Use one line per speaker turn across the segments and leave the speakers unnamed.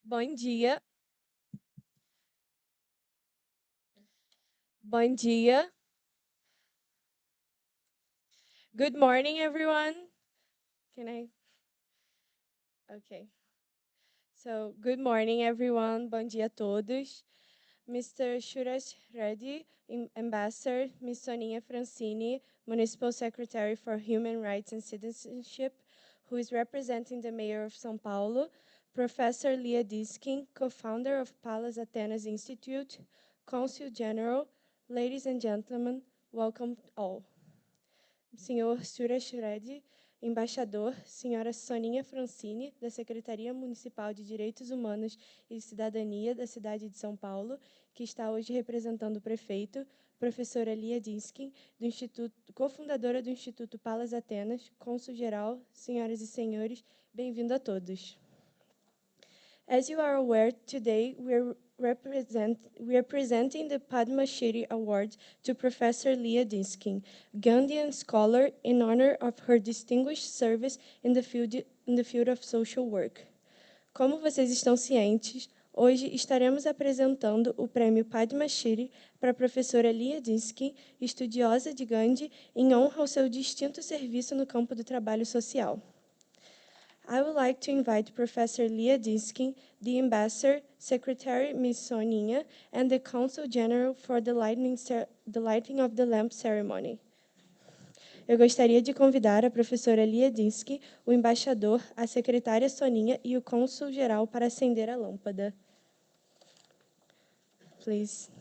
Bom dia. Bom dia. Good morning, everyone. Can I? Okay. So, good morning, everyone. Bom dia a todos. Mr. Suresh Reddy, Ambassador, Ms. Soninha Francini, Municipal Secretary for Human Rights and Citizenship, who is representing the Mayor of São Paulo, Professor Lia Diskin, co-founder of Pallas Athenas Institute, Consul General, ladies and gentlemen, welcome all. Senhor Suresh Reddy, embaixador, senhora Soninha Francini, da Secretaria Municipal de Direitos Humanos e Cidadania da cidade de São Paulo, que está hoje representando o prefeito, professora Lia Diskin, do Instituto, cofundadora do Instituto Pallas Athenas, cônsul geral, senhoras e senhores, bem-vindo a todos. As you are aware, today we are presenting the Padma Shri Award to Professor Lia Diskin, Gandhian scholar, in honor of her distinguished service in the field of social work. Como vocês estão cientes, hoje estaremos apresentando o Prêmio Padma Shri para a professora Lia Diskin, estudiosa de Gandhi, em honra ao seu distinto serviço no campo do trabalho social. I would like to invite Professor Lia Diskin, the Ambassador, Secretary Ms. Soninha, and the Consul General for the lighting of the lamp ceremony. Eu gostaria de convidar a professora Lia Diskin, o embaixador, a secretária Soninha e o cônsul geral para acender a lâmpada. Please.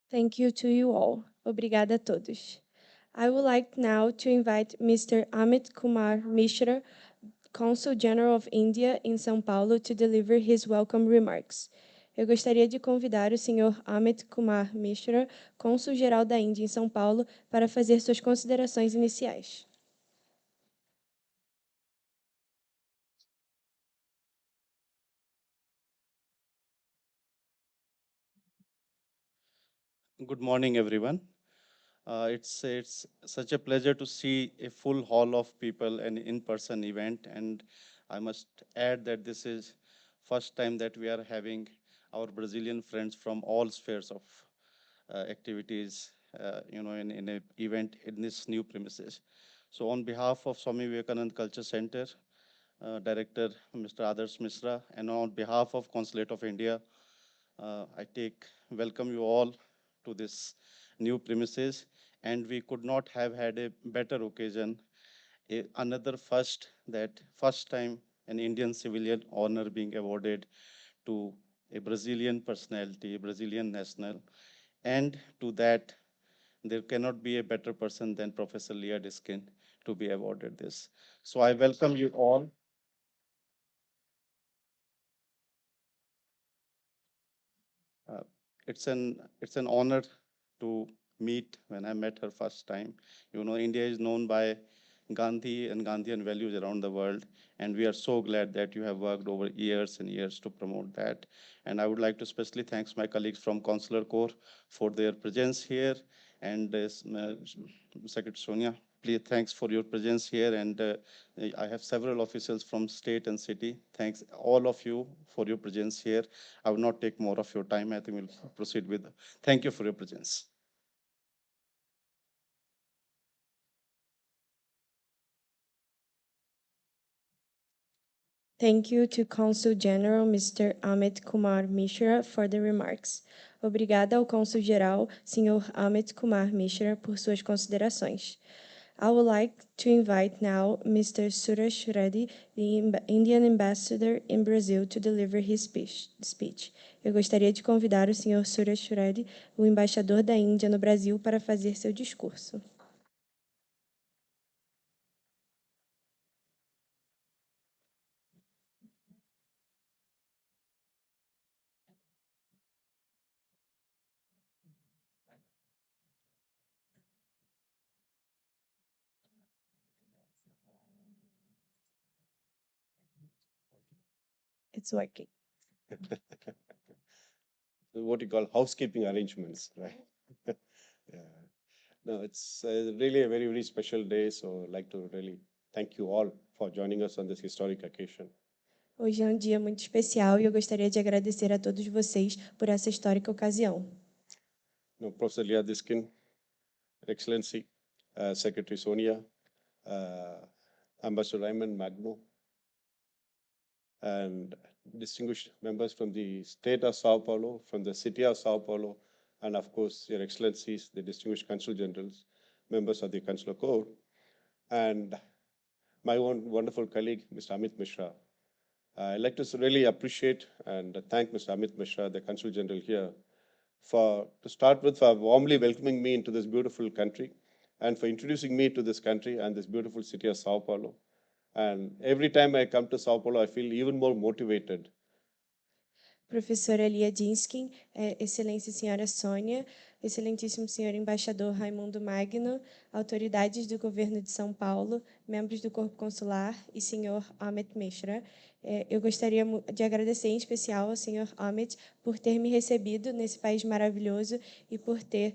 Thank you to you all. Obrigada a todos. I would like now to invite Mr. Amit Kumar Mishra, Consul General of India in São Paulo, to deliver his welcome remarks. Eu gostaria de convidar o Sr. Amit Kumar Mishra, Cônsul Geral da Índia em São Paulo, para fazer suas considerações iniciais.
Good morning, everyone. It's such a pleasure to see a full hall of people, an in-person event, and I must add that this is first time that we are having our Brazilian friends from all spheres of activities, in an event in this new premises. So on behalf of Swami Vivekananda Culture Center, Director Mr. Adarsh Misra, and on behalf of Consulate of India, I welcome you all to this new premises, and we could not have had a better occasion. Another first time an Indian civilian honor being awarded to a Brazilian personality, a Brazilian national, and to that there cannot be a better person than Professor Lia Diskin to be awarded this. So I welcome you all. Uh, it's an honor to meet when I met her first time. India is known by Gandhi and Gandhian values around the world, and we are so glad that you have worked over years and years to promote that. And I would like to especially thank my colleagues from Consular Corps for their presence here, and Secretary Sonia, please thanks for your presence here. And I have several officials from state and city. Thanks all of you for your presence here. I will not take more of your time. I think we'll proceed with. Thank you for your presence.
Thank you to Consul General Mr. Amit Kumar Mishra for the remarks. Obrigada ao Consul Geral, Sr. Amit Kumar Mishra, por suas considerações. I would like to invite now Mr. Suresh Reddy, the Indian Ambassador in Brazil, to deliver his speech. Eu gostaria de convidar o Sr. Suresh Reddy, o embaixador da Índia no Brasil, para fazer seu discurso. It's working.
What you call housekeeping arrangements, right? Yeah. No, it's really a very, very special day. So I'd like to really thank you all for joining us on this historic occasion.
Hoje é um dia muito especial e eu gostaria de agradecer a todos vocês por essa histórica ocasião.
No, Professor Lia Diskin, Excellency, Secretary Sonia, Ambassador Raymond Magno, and distinguished members from the state of Sao Paulo, from the city of Sao Paulo, and of course, Your Excellencies, the distinguished Consul Generals, members of the Consular Corps, and my own wonderful colleague, Mr. Amit Mishra. I'd like to really appreciate and thank Mr. Amit Mishra, the Consul General here, for warmly welcoming me into this beautiful country and for introducing me to this country and this beautiful city of Sao Paulo. And every time I come to Sao Paulo, I feel even more motivated.
Professora Lia Diskin, Excelência Senhora Sônia, Excelentíssimo Senhor Embaixador Raimundo Magno, autoridades do Governo de São Paulo, membros do Corpo Consular e Senhor Amit Mishra. Eu gostaria de agradecer em especial ao Senhor Amit por ter me recebido nesse país maravilhoso e por ter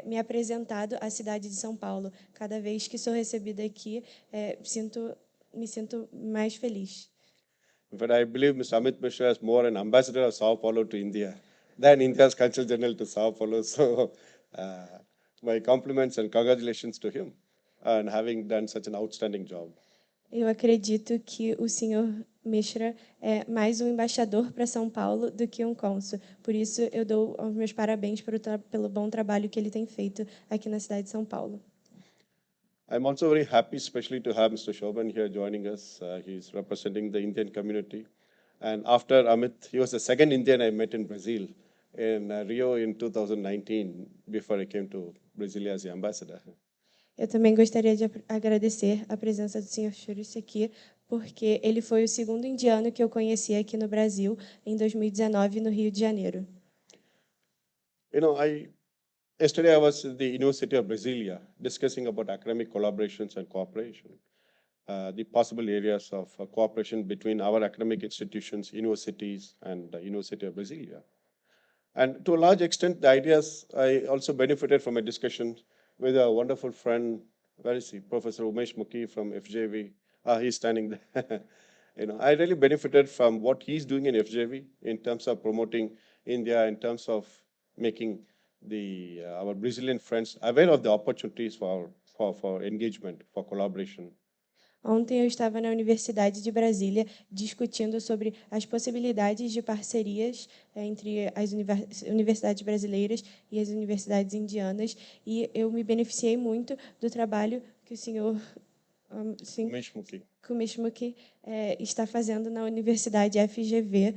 me apresentado à cidade de São Paulo. Cada vez que sou recebida aqui, me sinto mais feliz.
But I believe Mr. Amit Mishra is more an ambassador of Sao Paulo to India than India's Consul General to Sao Paulo. So my compliments and congratulations to him on having done such an outstanding job.
Eu acredito que o senhor Mishra é mais um embaixador para São Paulo do que um cônsul. Por isso, eu dou os meus parabéns pelo bom trabalho que ele tem feito aqui na cidade de São Paulo.
I'm also very happy, especially to have Mr. Shoban here joining us. He's representing the Indian community. And after Amit, he was the second Indian I met in Brazil, in Rio in 2019, before I came to Brasilia as the ambassador.
Eu também gostaria de agradecer a presença do Sr. Churus aqui, porque ele foi o segundo indiano que eu conheci aqui no Brasil em 2019, no Rio de Janeiro.
Yesterday I was at the University of Brasilia discussing about academic collaborations and cooperation, the possible areas of cooperation between our academic institutions, universities, and the University of Brasilia. And to a large extent, the ideas, I also benefited from a discussion with a wonderful friend, where is he? Professor Umesh Mukhi from FJV. He's standing there. I really benefited from what he's doing in FJV in terms of promoting India, in terms of making our Brazilian friends aware of the opportunities for engagement, for collaboration.
Ontem eu estava na Universidade de Brasília discutindo sobre as possibilidades de parcerias entre as universidades brasileiras e as universidades indianas, e eu me beneficiei muito do trabalho que o senhor Kumeshmuki está fazendo na Universidade FGV.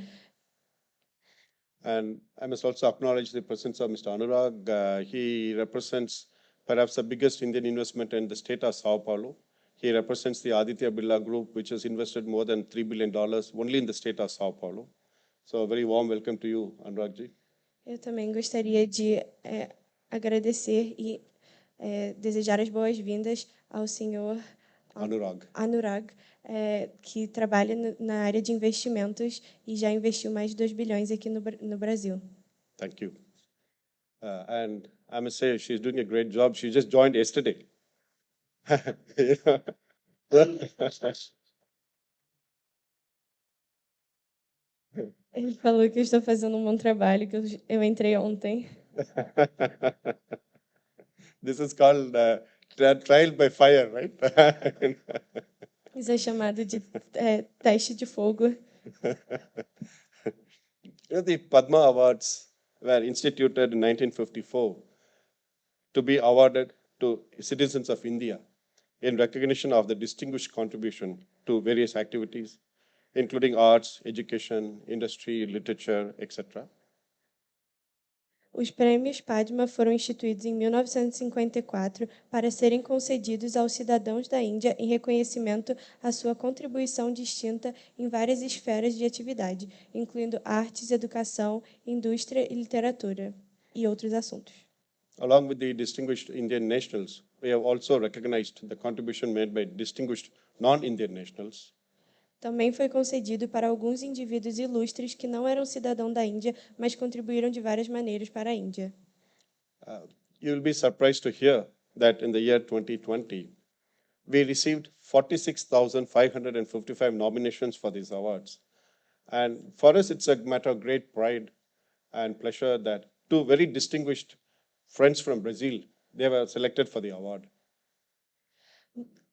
And I must also acknowledge the presence of Mr. Anurag. He represents perhaps the biggest Indian investment in the state of São Paulo. He represents the Aditya Birla Group, which has invested more than $3 billion only in the state of São Paulo. So a very warm welcome to you, Anurag-ji.
Eu também gostaria de agradecer e desejar as boas-vindas ao senhor Anurag, que trabalha na área de investimentos e já investiu mais de 2 bilhões aqui no Brasil.
Thank you. And I must say, she's doing a great job. She just joined yesterday.
Ele falou que eu estou fazendo um bom trabalho, que eu entrei ontem.
This is called trial by fire, right?
Isso é chamado de teste de fogo.
The Padma Awards were instituted in 1954 to be awarded to citizens of India in recognition of the distinguished contribution to various activities, including arts, education, industry, literature, etc.
Os prêmios Padma foram instituídos em 1954 para serem concedidos aos cidadãos da Índia em reconhecimento à sua contribuição distinta em várias esferas de atividade, incluindo artes, educação, indústria e literatura, e outros assuntos.
Along with the distinguished Indian nationals, we have also recognized the contribution made by distinguished non-Indian nationals.
Também foi concedido para alguns indivíduos ilustres que não eram cidadãos da Índia, mas contribuíram de várias maneiras para a Índia.
You will be surprised to hear that in the year 2020, we received 46,555 nominations for these awards. And for us, it's a matter of great pride and pleasure that two very distinguished friends from Brazil, they were selected for the award.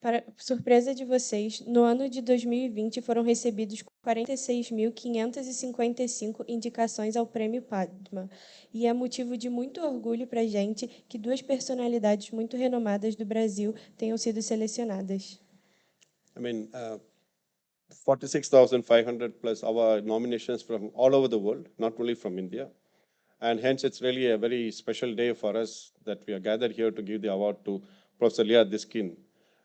Para surpresa de vocês, no ano de 2020 foram recebidos 46.555 indicações ao Prêmio Padma. E é motivo de muito orgulho para a gente que duas personalidades muito renomadas do Brasil tenham sido selecionadas.
46,500 plus our nominations from all over the world, not only from India. And hence, it's really a very special day for us that we are gathered here to give the award to Professor Lia Diskin.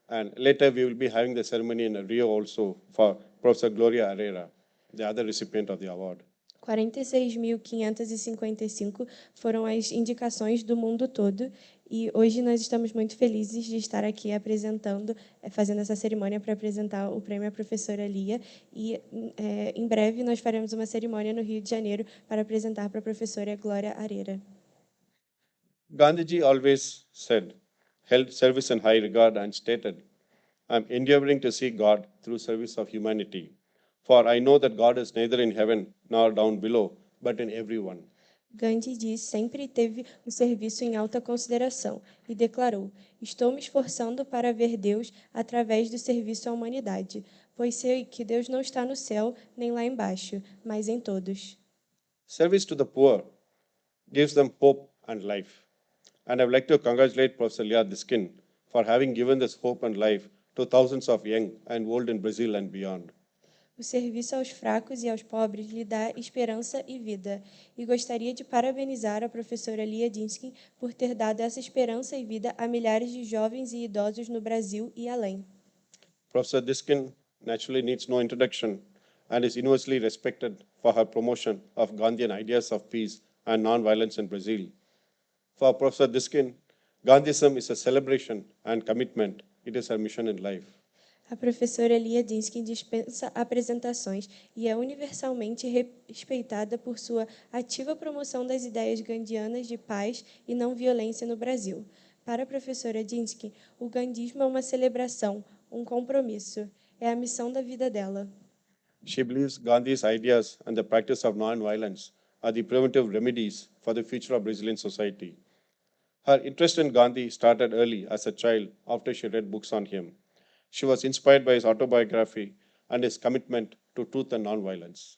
And later, we will be having the ceremony in Rio also for Professor Gloria Herrera, the other recipient of the award.
46.555 foram as indicações do mundo todo, e hoje nós estamos muito felizes de estar aqui fazendo essa cerimônia para apresentar o prêmio à professora Lia, e em breve nós faremos uma cerimônia no Rio de Janeiro para apresentar para a professora Gloria Herrera.
Gandhiji always said, held service in high regard and stated, I'm endeavoring to see God through service of humanity. For I know that God is neither in heaven nor down below, but in everyone.
Gandhi sempre teve o serviço em alta consideração e declarou: estou me esforçando para ver Deus através do serviço à humanidade, pois sei que Deus não está no céu nem lá embaixo, mas em todos.
Service to the poor gives them hope and life. And I would like to congratulate Professor Lia Diskin for having given this hope and life to thousands of young and old in Brazil and beyond.
O serviço aos fracos e aos pobres lhe dá esperança e vida. E gostaria de parabenizar a professora Lia Diskin por ter dado essa esperança e vida a milhares de jovens e idosos no Brasil e além.
Professor Diskin naturally needs no introduction and is universally respected for her promotion of Gandhian ideas of peace and non-violence in Brazil. For Professor Diskin, Gandhism is a celebration and commitment. It is her mission in life.
A professora Lia Diskin dispensa apresentações e é universalmente respeitada por sua ativa promoção das ideias gandhianas de paz e não violência no Brasil. Para a professora Diskin, o gandhismo é uma celebração, um compromisso. É a missão da vida dela.
She believes Gandhi's ideas and the practice of non-violence are the preventive remedies for the future of Brazilian society. Her interest in Gandhi started early as a child after she read books on him. She was inspired by his autobiography and his commitment to truth and non-violence.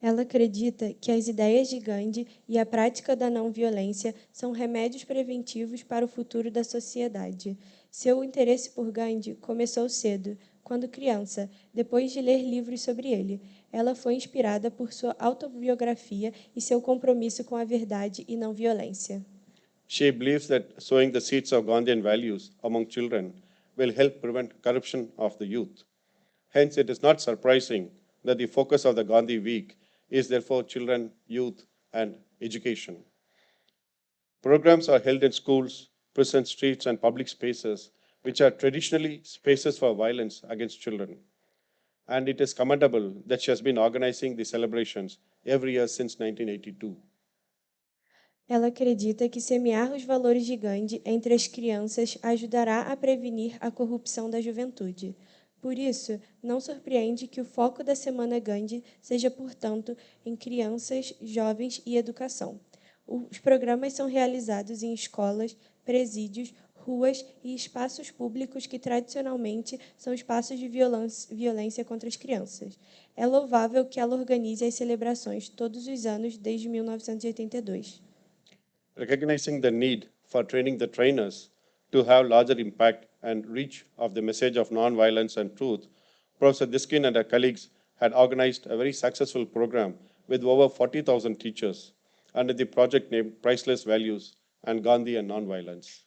Ela acredita que as ideias de Gandhi e a prática da não-violência são remédios preventivos para o futuro da sociedade. Seu interesse por Gandhi começou cedo, quando criança, depois de ler livros sobre ele. Ela foi inspirada por sua autobiografia e seu compromisso com a verdade e não-violência.
She believes that sowing the seeds of Gandhian values among children will help prevent corruption of the youth. Hence, it is not surprising that the focus of the Gandhi Week is therefore children, youth, and education. Programs are held in schools, prison streets, and public spaces, which are traditionally spaces for violence against children. And it is commendable that she has been organizing the celebrations every year since 1982.
Ela acredita que semear os valores de Gandhi entre as crianças ajudará a prevenir a corrupção da juventude. Por isso, não surpreende que o foco da Semana Gandhi seja, portanto, em crianças, jovens e educação. Os programas são realizados em escolas, presídios, ruas e espaços públicos que tradicionalmente são espaços de violência contra as crianças. É louvável que ela organize as celebrações todos os anos desde 1982.
Recognizing the need for training the trainers to have larger impact and reach of the message of non-violence and truth, Professor Diskin and her colleagues had organized a very successful program with over 40,000 teachers under the project named Priceless Values and Gandhi and Non-Violence.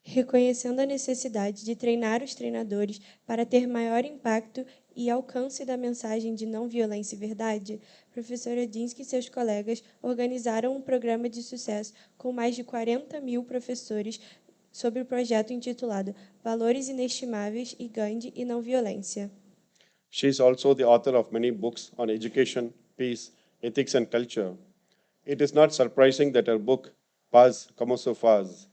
Reconhecendo a necessidade de treinar os treinadores para ter maior impacto e alcance da mensagem de não violência e verdade, professora Diskin e seus colegas organizaram um programa de sucesso com mais de 40.000 professores sobre o projeto intitulado Valores Inestimáveis e Gandhi e Não Violência.
She is also the author of many books on education, peace, ethics, and culture. It is not surprising that her book, Paz Como Se Faz,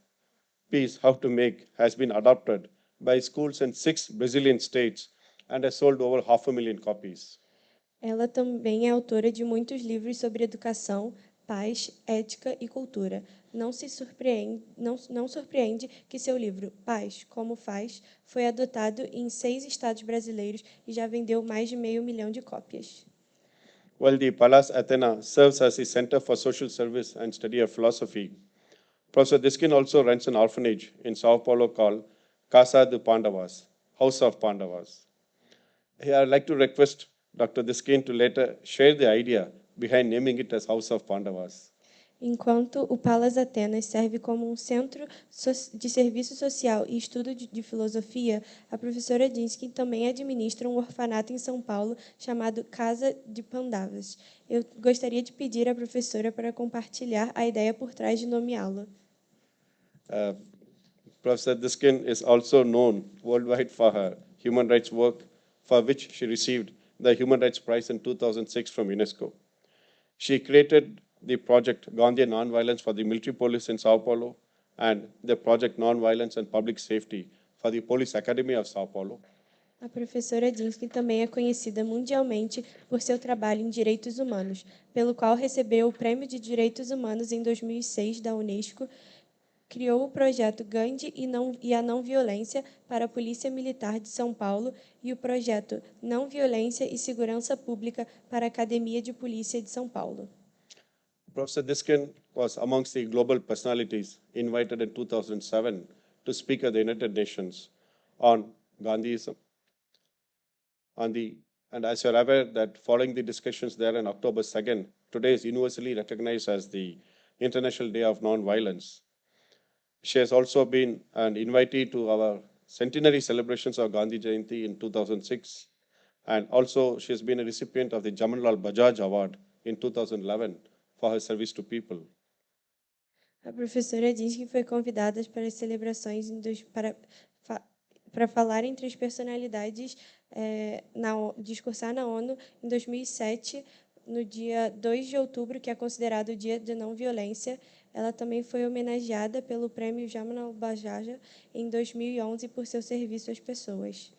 Peace, How to Make, has been adopted by schools in 6 Brazilian states and has sold over 500,000 copies.
Ela também é autora de muitos livros sobre educação, paz, ética e cultura. Não surpreende que seu livro, Paz, Como Faz, foi adotado em 6 estados brasileiros e já vendeu mais de 500 mil de cópias.
While the Palas Athena serves as the Center for Social Service and Study of Philosophy, Professor Diskin also runs an orphanage in São Paulo called Casa de Pandavas, House of Pandavas. Here I'd like to request Dr. Diskin to later share the idea behind naming it as House of Pandavas.
Enquanto o Palas Atenas serve como um centro de serviço social e estudo de filosofia, a professora Diskin também administra um orfanato em São Paulo chamado Casa de Pandavas. Eu gostaria de pedir à professora para compartilhar a ideia por trás de nomeá-lo.
Professor Diskin is also known worldwide for her human rights work, for which she received the Human Rights Prize in 2006 from UNESCO. She created the project Gandhi and Nonviolence for the Military Police in São Paulo and the project Nonviolence and Public Safety for the Police Academy of São Paulo.
A professora Diskin também é conhecida mundialmente por seu trabalho em direitos humanos, pelo qual recebeu o Prêmio de Direitos Humanos em 2006 da UNESCO. Criou o projeto Gandhi e a Não Violência para a Polícia Militar de São Paulo e o projeto Não Violência e Segurança Pública para a Academia de Polícia de São Paulo.
Professor Diskin was amongst the global personalities invited in 2007 to speak at the United Nations on Gandhism. And as you're aware that following the discussions there on October 2nd, today is universally recognized as the International Day of Non-Violence. She has also been an invitee to our centenary celebrations of Gandhi Jayanti in 2006. And also she has been a recipient of the General Bajaj Award in 2011 for her service to people.
A professora diz que foi convidada para as celebrações para falar entre as personalidades, discursar na ONU em 2007, no dia 2 de outubro, que é considerado o Dia de Não Violência. Ela também foi homenageada pelo Prêmio General Bajaj em 2011 por seu serviço às pessoas.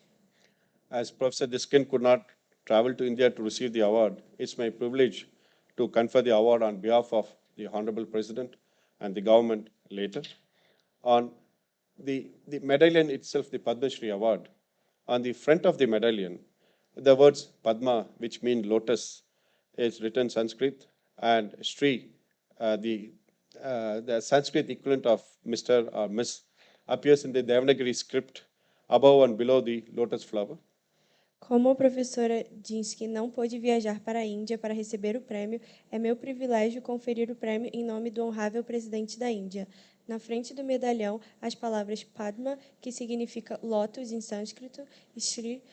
As Professor Diskin could not traveled to India to receive the award, it's my privilege to confer the award on behalf of the Honorable President and the government later. On the medallion itself, the Padma Shri Award, on the front of the medallion, the words Padma, which mean lotus, is written Sanskrit, and Shri, the Sanskrit equivalent of Mr. or Miss, appears in the Devanagari script above and below the lotus flower.
Como a professora Diskin não pôde viajar para a Índia para receber o prêmio, é meu privilégio conferir o prêmio em nome do honrável presidente da Índia. Na frente do medalhão, as palavras Padma, que significa lótus em sânscrito, e Shri,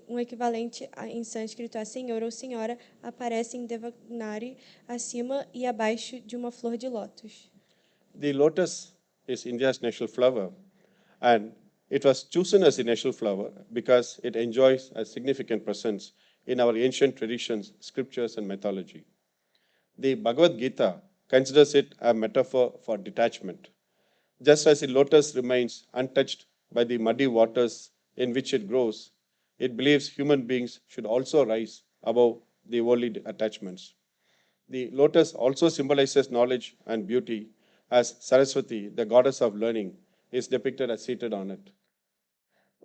um equivalente em sânscrito a senhor ou senhora, aparecem em Devanagari acima e abaixo de uma flor de lótus.
The lotus is India's national flower, and it was chosen as the national flower because it enjoys a significant presence in our ancient traditions, scriptures, and mythology. The Bhagavad Gita considers it a metaphor for detachment. Just as the lotus remains untouched by the muddy waters in which it grows, it believes human beings should also rise above the worldly attachments. The lotus also symbolizes knowledge and beauty, as Saraswati, the goddess of learning, is depicted as seated on it.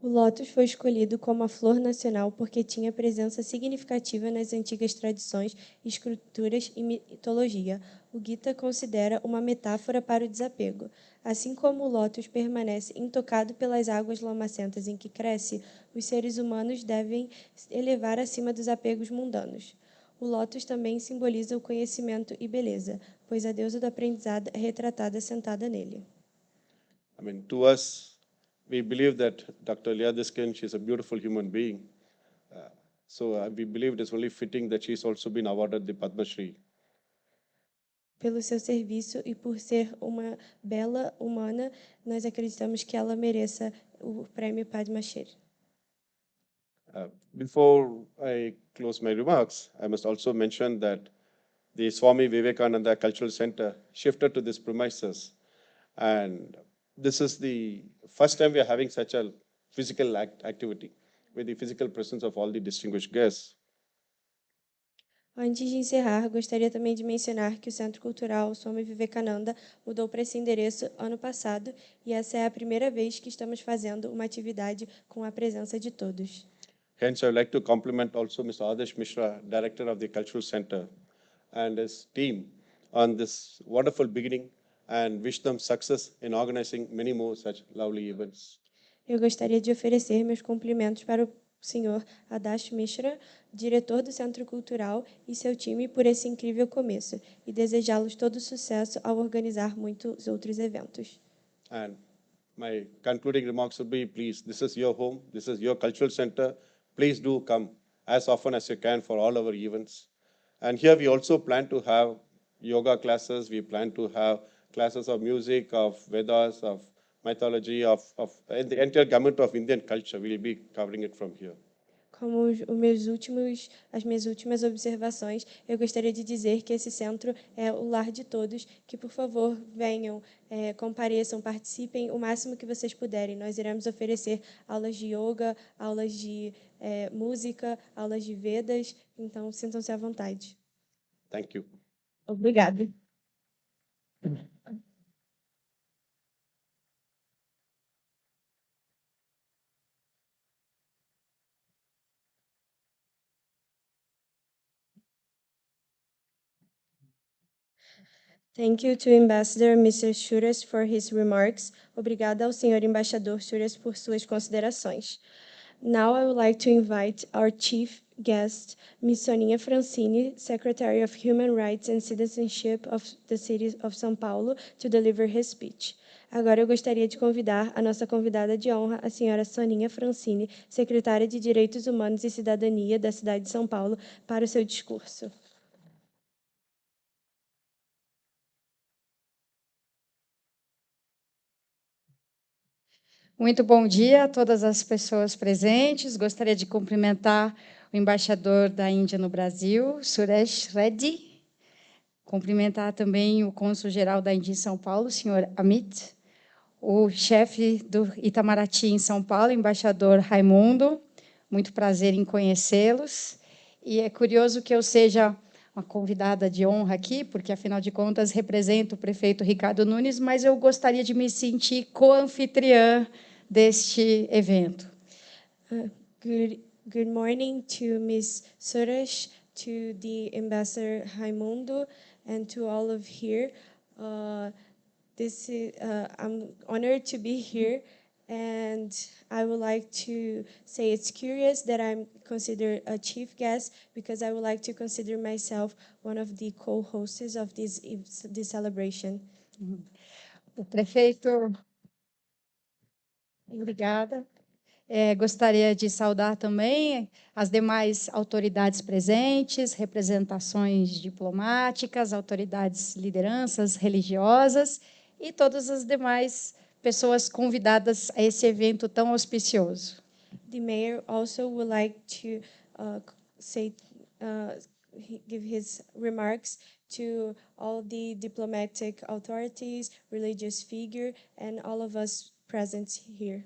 O lótus foi escolhido como a flor nacional porque tinha presença significativa nas antigas tradições, escrituras e mitologia. O Gita considera uma metáfora para o desapego. Assim como o lótus permanece intocado pelas águas lamacentas em que cresce, os seres humanos devem elevar acima dos apegos mundanos. O lótus também simboliza o conhecimento e beleza, pois a deusa do aprendizado é retratada sentada nele.
To us, we believe that Dr. Lia Diskin, she's a beautiful human being. So we believe it is only fitting that she's also been awarded the Padma Shri.
Pelo seu serviço e por ser uma bela humana, nós acreditamos que ela mereça o Prêmio Padma Shri.
Before I close my remarks, I must also mention that the Swami Vivekananda Cultural Centre shifted to this premises, and this is the first time we are having such a physical activity with the physical presence of all the distinguished guests.
Antes de encerrar, gostaria também de mencionar que o Centro Cultural Swami Vivekananda mudou para esse endereço ano passado e essa é a primeira vez que estamos fazendo uma atividade com a presença de todos.
Hence, I would like to compliment also Mr. Adesh Mishra, Director of the Cultural Centre, and his team on this wonderful beginning and wish them success in organizing many more such lovely events.
Eu gostaria de oferecer meus cumprimentos para o Sr. Adesh Mishra, diretor do Centro Cultural, e seu time por esse incrível começo, e desejá-los todo sucesso ao organizar muitos outros eventos.
And my concluding remarks would be, please, this is your home, this is your cultural center. Please do come as often as you can for all our events. And here we also plan to have yoga classes, we plan to have classes of music, of Vedas, of mythology, of the entire gamut of Indian culture. We'll be covering it from here.
Como as minhas últimas observações, eu gostaria de dizer que esse centro é o lar de todos, que, por favor, venham, compareçam, participem o máximo que vocês puderem. Nós iremos oferecer aulas de yoga, aulas de música, aulas de Vedas, então sintam-se à vontade.
Thank you.
Obrigada. Thank you to Ambassador Mr. Suras for his remarks. Obrigada ao Sr. Embaixador Suras por suas considerações. Now I would like to invite our chief guest, Ms. Soninha Francini, Secretary of Human Rights and Citizenship of the City of São Paulo, to deliver his speech. Agora eu gostaria de convidar a nossa convidada de honra, a senhora Soninha Francini, secretária de Direitos Humanos e Cidadania da cidade de São Paulo, para o seu discurso.
Muito bom dia a todas as pessoas presentes. Gostaria de cumprimentar o embaixador da Índia no Brasil, Suresh Reddy. Cumprimentar também o cônsul-geral da Índia em São Paulo, senhor Amit. O chefe do Itamaraty em São Paulo, embaixador Raimundo. Muito prazer em conhecê-los. E é curioso que eu seja uma convidada de honra aqui, porque, afinal de contas, represento o prefeito Ricardo Nunes, mas eu gostaria de me sentir co-anfitriã deste evento.
Good morning to Ms. Suresh, to the Ambassador Raimundo, and to all of here. I'm honored to be here, and I would like to say it's curious that I'm considered a chief guest, because I would like to consider myself one of the co-hosts of this celebration.
O prefeito... Obrigada. Gostaria de saudar também as demais autoridades presentes, representações diplomáticas, autoridades, lideranças religiosas e todas as demais pessoas convidadas a esse evento tão auspicioso.
The mayor also would like to give his remarks to all the diplomatic authorities, religious figure, and all of us present here.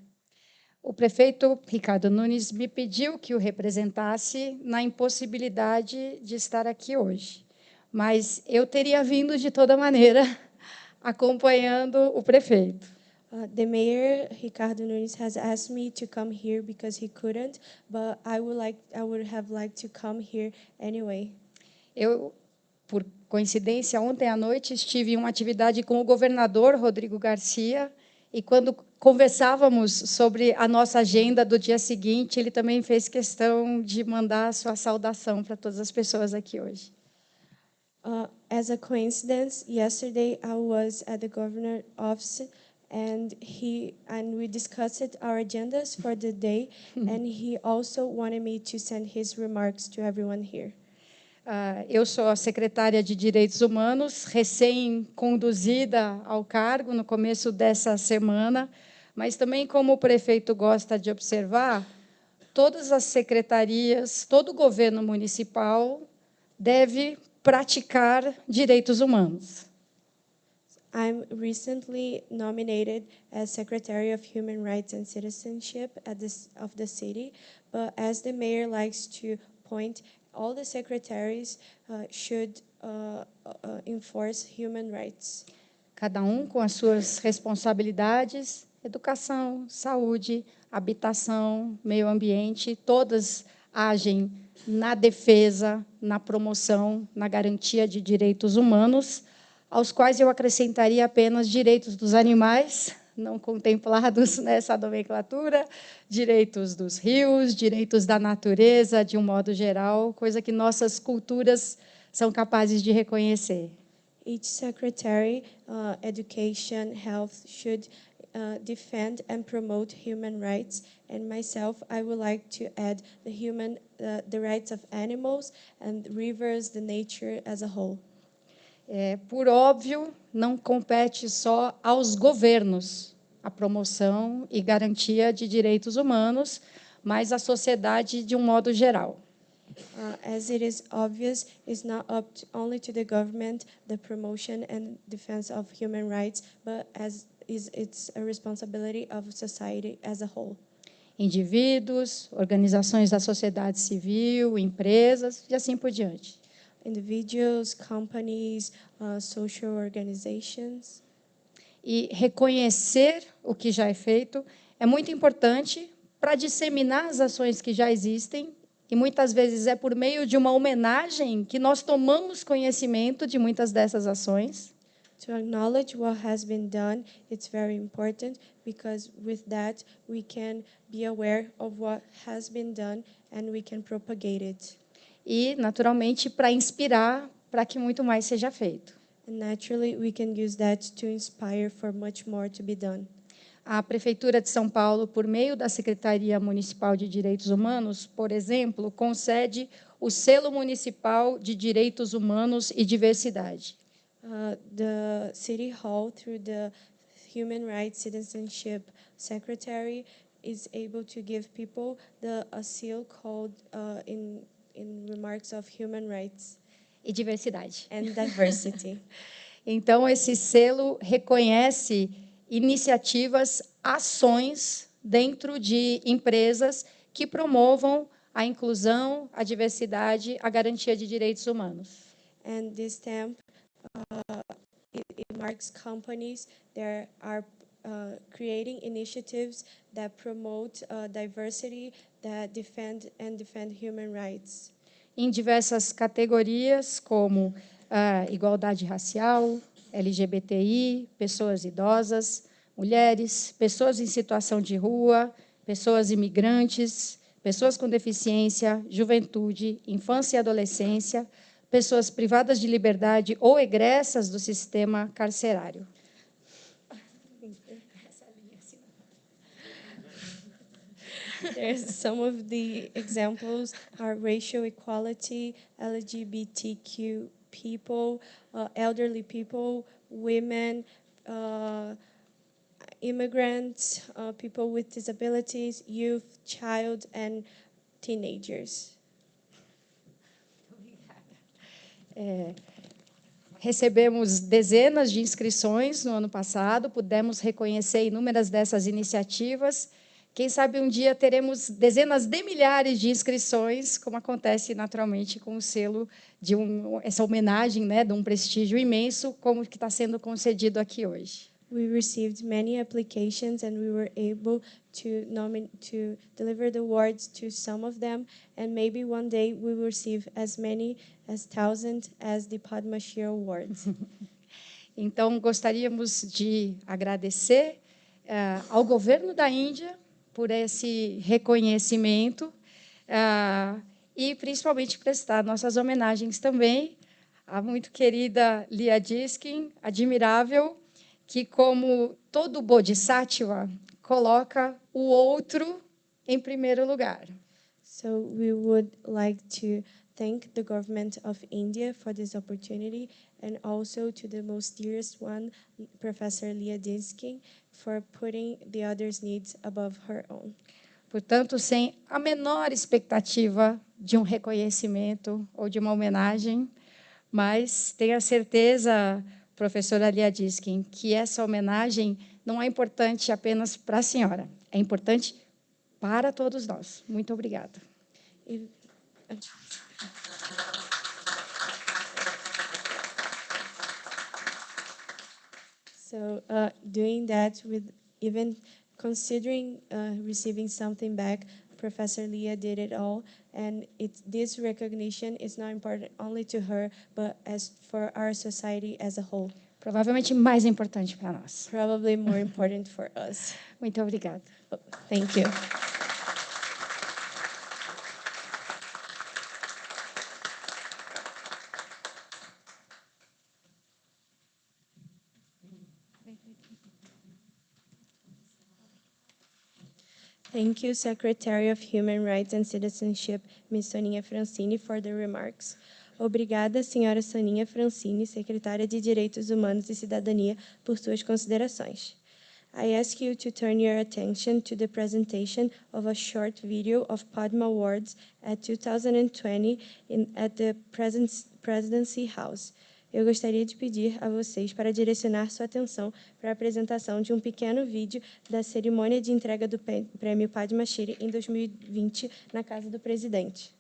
O prefeito Ricardo Nunes me pediu que o representasse na impossibilidade de estar aqui hoje, mas eu teria vindo de toda maneira, acompanhando o prefeito.
The mayor, Ricardo Nunes, has asked me to come here because he couldn't, but I would have liked to come here anyway.
Eu, por coincidência, ontem à noite estive em uma atividade com o governador Rodrigo Garcia, e quando conversávamos sobre a nossa agenda do dia seguinte, ele também fez questão de mandar a sua saudação para todas as pessoas aqui hoje.
As a coincidence, yesterday I was at the governor's office, and we discussed our agendas for the day, and he also wanted me to send his remarks to everyone here.
Eu sou a secretária de Direitos Humanos, recém-conduzida ao cargo no começo dessa semana, mas também, como o prefeito gosta de observar, todas as secretarias, todo o governo municipal deve praticar direitos humanos.
I'm recently nominated as Secretary of Human Rights and Citizenship of the city, but as the mayor likes to point, all the secretaries should enforce human rights.
Cada com as suas responsabilidades, educação, saúde, habitação, meio ambiente, todas agem na defesa, na promoção, na garantia de direitos humanos, aos quais eu acrescentaria apenas direitos dos animais, não contemplados nessa nomenclatura, direitos dos rios, direitos da natureza, de um modo geral, coisa que nossas culturas são capazes de reconhecer.
Each secretary, education, health, should defend and promote human rights. And myself, I would like to add the rights of animals and rivers, the nature as a whole.
Por óbvio, não compete só aos governos a promoção e garantia de direitos humanos, mas à sociedade de um modo geral.
As it is obvious, it's not only to the government the promotion and defense of human rights, but it's a responsibility of society as a whole.
Indivíduos, organizações da sociedade civil, empresas e assim por diante.
Individuals, companies, social organizations.
E reconhecer o que já é feito é muito importante para disseminar as ações que já existem, e muitas vezes é por meio de uma homenagem que nós tomamos conhecimento de muitas dessas ações.
To acknowledge what has been done, it's very important, because with that we can be aware of what has been done and we can propagate it.
E, naturalmente, para inspirar para que muito mais seja feito.
And naturally, we can use that to inspire for much more to be done.
A Prefeitura de São Paulo, por meio da Secretaria Municipal de Direitos Humanos, por exemplo, concede o Selo Municipal de Direitos Humanos e Diversidade.
The City Hall, through the Human Rights Citizenship Secretary, is able to give people a seal called in remarks of human rights.
E diversidade.
And diversity.
Então, esse selo reconhece iniciativas, ações dentro de empresas que promovam a inclusão, a diversidade, a garantia de direitos humanos.
And this stamp, it marks companies that are creating initiatives that promote diversity, that defend human rights.
Em diversas categorias, como igualdade racial, LGBTI, pessoas idosas, mulheres, pessoas em situação de rua, pessoas imigrantes, pessoas com deficiência, juventude, infância e adolescência, pessoas privadas de liberdade ou egressas do sistema carcerário.
Some of the examples are racial equality, LGBTQ people, elderly people, women, immigrants, people with disabilities, youth, child, and teenagers.
Recebemos dezenas de inscrições no ano passado, pudemos reconhecer inúmeras dessas iniciativas. Quem sabe um dia teremos dezenas de milhares de inscrições, como acontece naturalmente com o selo de essa homenagem, né, de um prestígio imenso, como que está sendo concedido aqui hoje.
We received many applications and we were able to deliver the awards to some of them, and maybe one day we will receive as many as 1,000 as the Padma Shri Award.
Então, gostaríamos de agradecer ao governo da Índia por esse reconhecimento e, principalmente, prestar nossas homenagens também à muito querida Lia Diskin, admirável, que, como todo bodhisattva, coloca o outro em primeiro lugar.
So we would like to thank the government of India for this opportunity, and also to the most dearest one, Professor Lia Diskin, for putting the others' needs above her own.
Portanto, sem a menor expectativa de um reconhecimento ou de uma homenagem, mas tenha certeza, professora Lia Diskin, que essa homenagem não é importante apenas para a senhora, é importante para todos nós. Muito obrigada.
So doing that, with even considering receiving something back, Professor Lia did it all, and this recognition is not important only to her, but as for our society as a whole.
Provavelmente mais importante para nós.
Probably more important for us.
Muito obrigada.
Oh, thank you. Thank you, Secretary of Human Rights and Citizenship, Ms. Soninha Francini, for the remarks. Obrigada, senhora Soninha Francini, secretária de Direitos Humanos e Cidadania, por suas considerações. I ask you to turn your attention to the presentation of a short video of Padma Awards at 2020 at the Presidency House. Eu gostaria de pedir a vocês para direcionar sua atenção para a apresentação de um pequeno vídeo da cerimônia de entrega do Prêmio Padma Shri em 2020 na Casa do Presidente.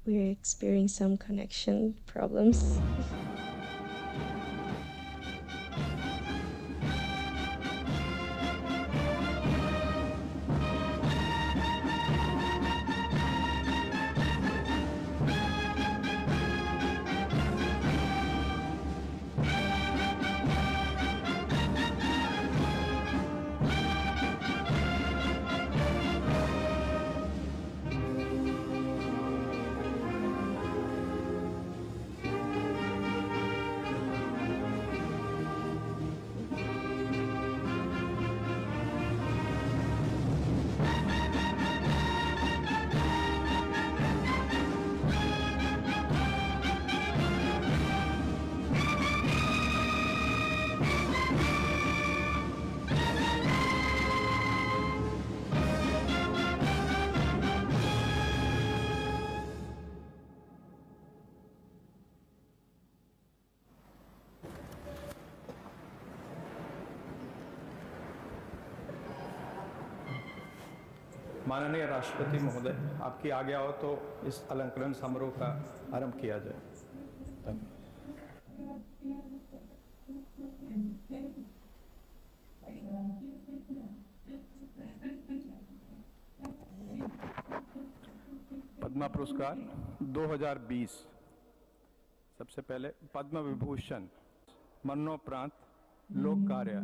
We're experiencing some connection problems.
माननीय राष्ट्रपति महोदय, आपकी आज्ञा हो तो इस अलंकरण समारोह का आरंभ किया जाए। धन्यवाद। पद्मा पुरस्कार 2020। सबसे पहले पद्म विभूषण मरणोपरांत लोक कार्य।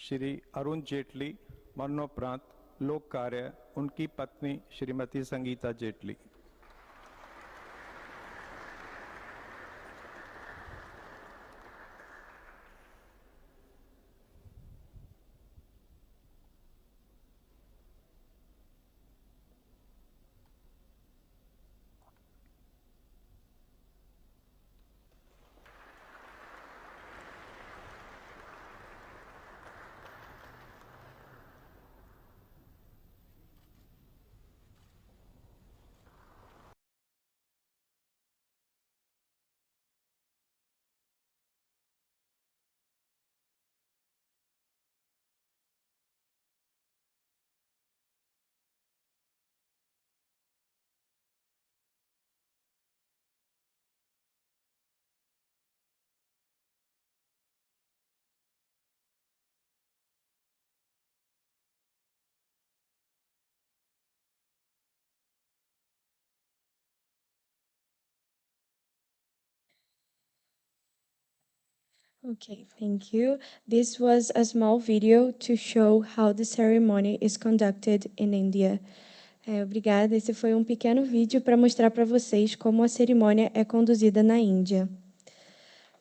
श्री अरुण जेटली मरणोपरांत लोक कार्य, उनकी पत्नी श्रीमती संगीता Jaitley.
Okay, thank you. This was a small video to show how the ceremony is conducted in India. Obrigada. Esse foi pequeno vídeo para mostrar para vocês como a cerimônia é conduzida na Índia.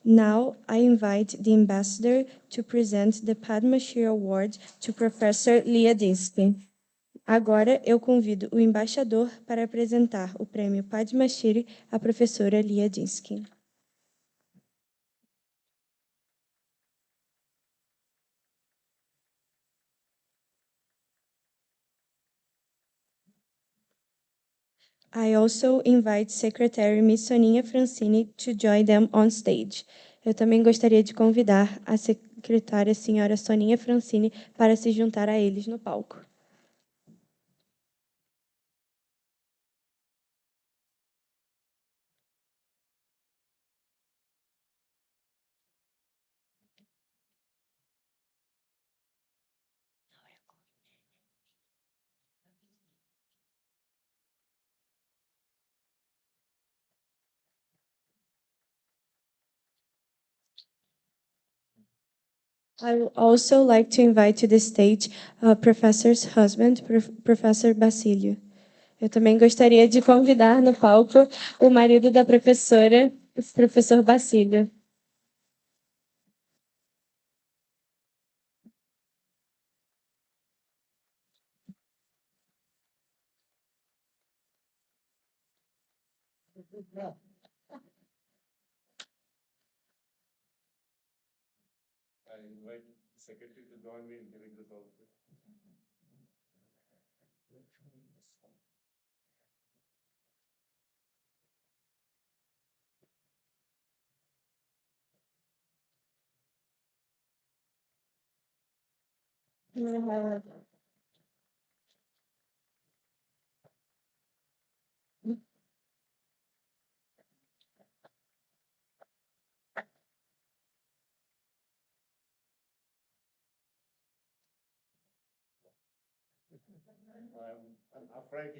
Now, I invite the ambassador to present the Padma Shri Award to Professor Lia Diskin. Agora, eu convido o embaixador para apresentar o Prêmio Padma Shri à professora Lia Diskin. I also invite Secretary Miss Soninha Francini to join them on stage. Eu também gostaria de convidar a secretária senhora Soninha Francini para se juntar a eles no palco. I would also like to invite to the stage Professor's husband, Professor Basílio. Eu também gostaria de convidar no palco o marido da professora, o professor Basílio.
I invite the secretary to join me in giving this also. I'm afraid.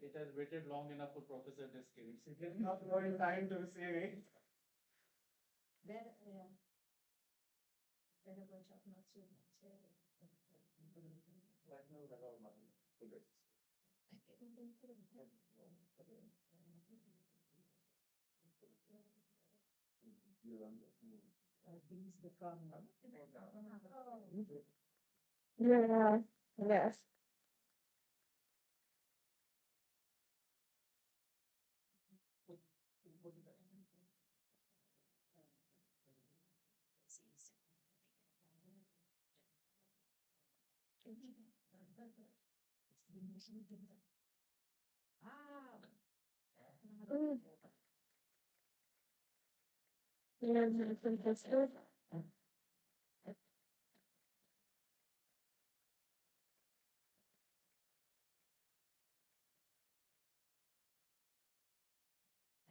It has waited long enough for Professor Diskin. She did not know in time to receive it.
Yeah. Yes. Mm. Yeah, that's good.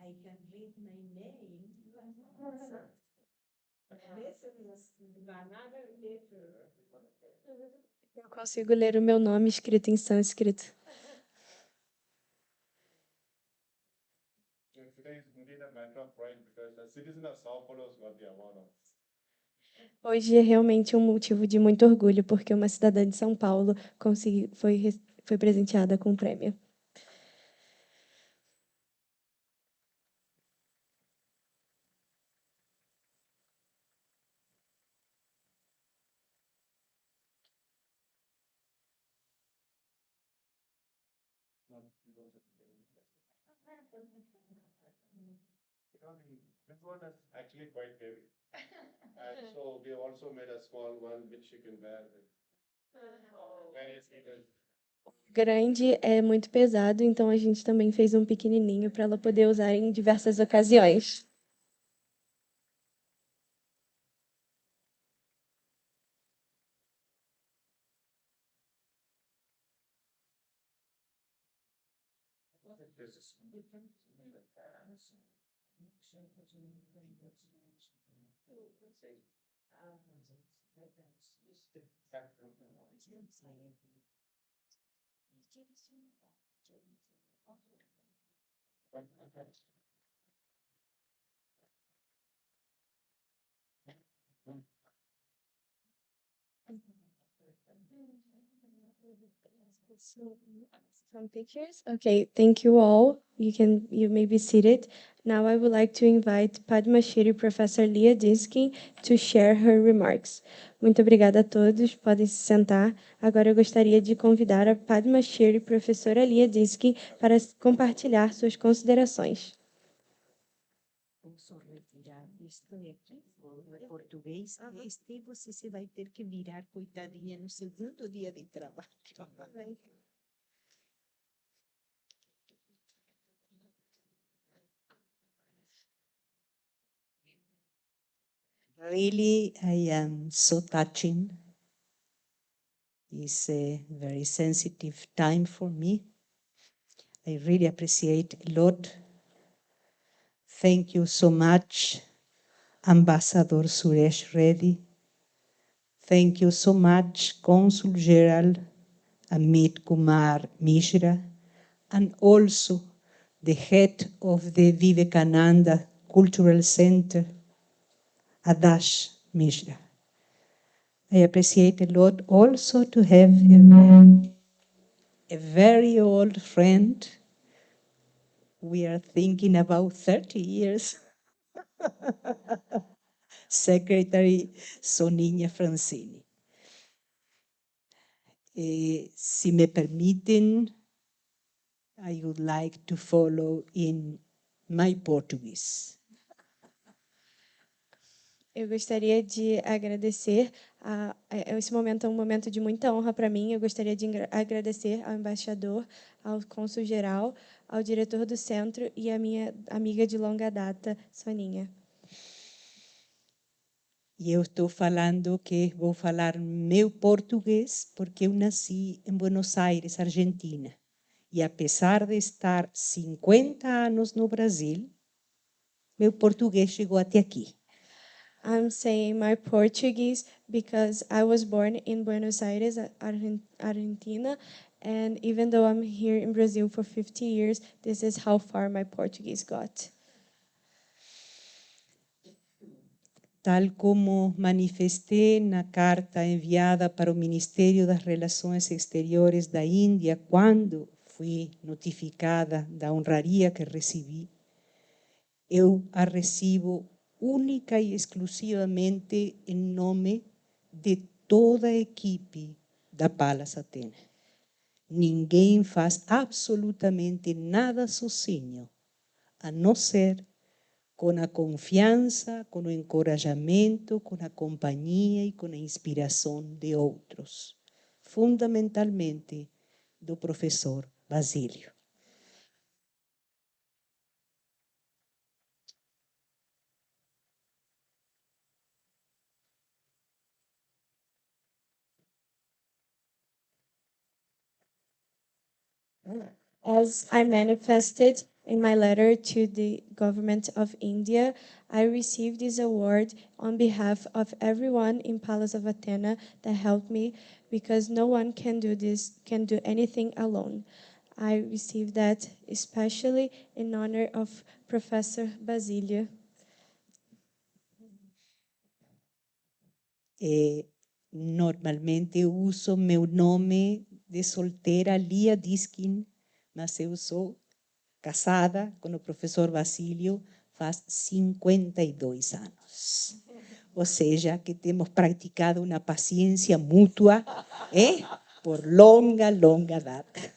I can read my name. This is another letter.
Eu consigo ler o meu nome escrito em sânscrito.
Today is indeed a matter of pride because the citizen of São Paulo has got the award of.
Hoje é realmente um motivo de muito orgulho, porque uma cidadã de São Paulo foi presenteada com o prêmio.
This one is actually quite heavy. And so we have also made a small one which you can wear with various events.
Grande é muito pesado, então a gente também fez um pequenininho para ela poder usar em diversas ocasiões. Some pictures. Okay, thank you all. You may be seated. Now I would like to invite Padma Shri Professor Lia Diskin to share her remarks. Muito obrigada a todos. Podem se sentar. Agora eu gostaria de convidar a Padma Shri Professora Lia Diskin para compartilhar suas considerações.
Vou só retirar isto aqui, em português. Este você se vai ter que virar, coitadinha, no segundo dia de trabalho. Really, I am so touching. It's a very sensitive time for me. I really appreciate a lot. Thank you so much, Ambassador Suresh Reddy. Thank you so much, Consul General Amit Kumar Mishra, and also the head of the Vivekananda Cultural Centre, Adash Mishra. I appreciate a lot also to have a very old friend. We are thinking about 30 years. Secretary Soninha Francini. Si me permiten, I would like to follow in my Portuguese.
Eu gostaria de agradecer. Esse momento é um momento de muita honra para mim. Eu gostaria de agradecer ao embaixador, ao cônsul-geral, ao diretor do centro e à minha amiga de longa data, Soninha.
E eu estou falando que vou falar meu português porque eu nasci em Buenos Aires, Argentina. E apesar de estar 50 anos no Brasil, meu português chegou até aqui.
I'm saying my Portuguese because I was born in Buenos Aires, Argentina, and even though I'm here in Brazil for 50 years, this is how far my Portuguese got.
Tal como manifesté na carta enviada para o Ministério das Relações Exteriores da Índia quando fui notificada da honraria que recebi, eu a recebo única e exclusivamente em nome de toda a equipe da Palas Atena. Ninguém faz absolutamente nada sozinho, a não ser com a confiança, com o encorajamento, com a companhia e com a inspiração de outros, fundamentalmente do professor Basílio.
As I manifested in my letter to the government of India, I received this award on behalf of everyone in Palace of Athena that helped me, because no one can do anything alone. I received that especially in honor of Professor Basílio.
Normalmente eu uso meu nome de solteira, Lia Diskin, mas eu sou casada com o professor Basílio faz 52 anos. Ou seja, que temos praticado uma paciência mútua por longa, longa data.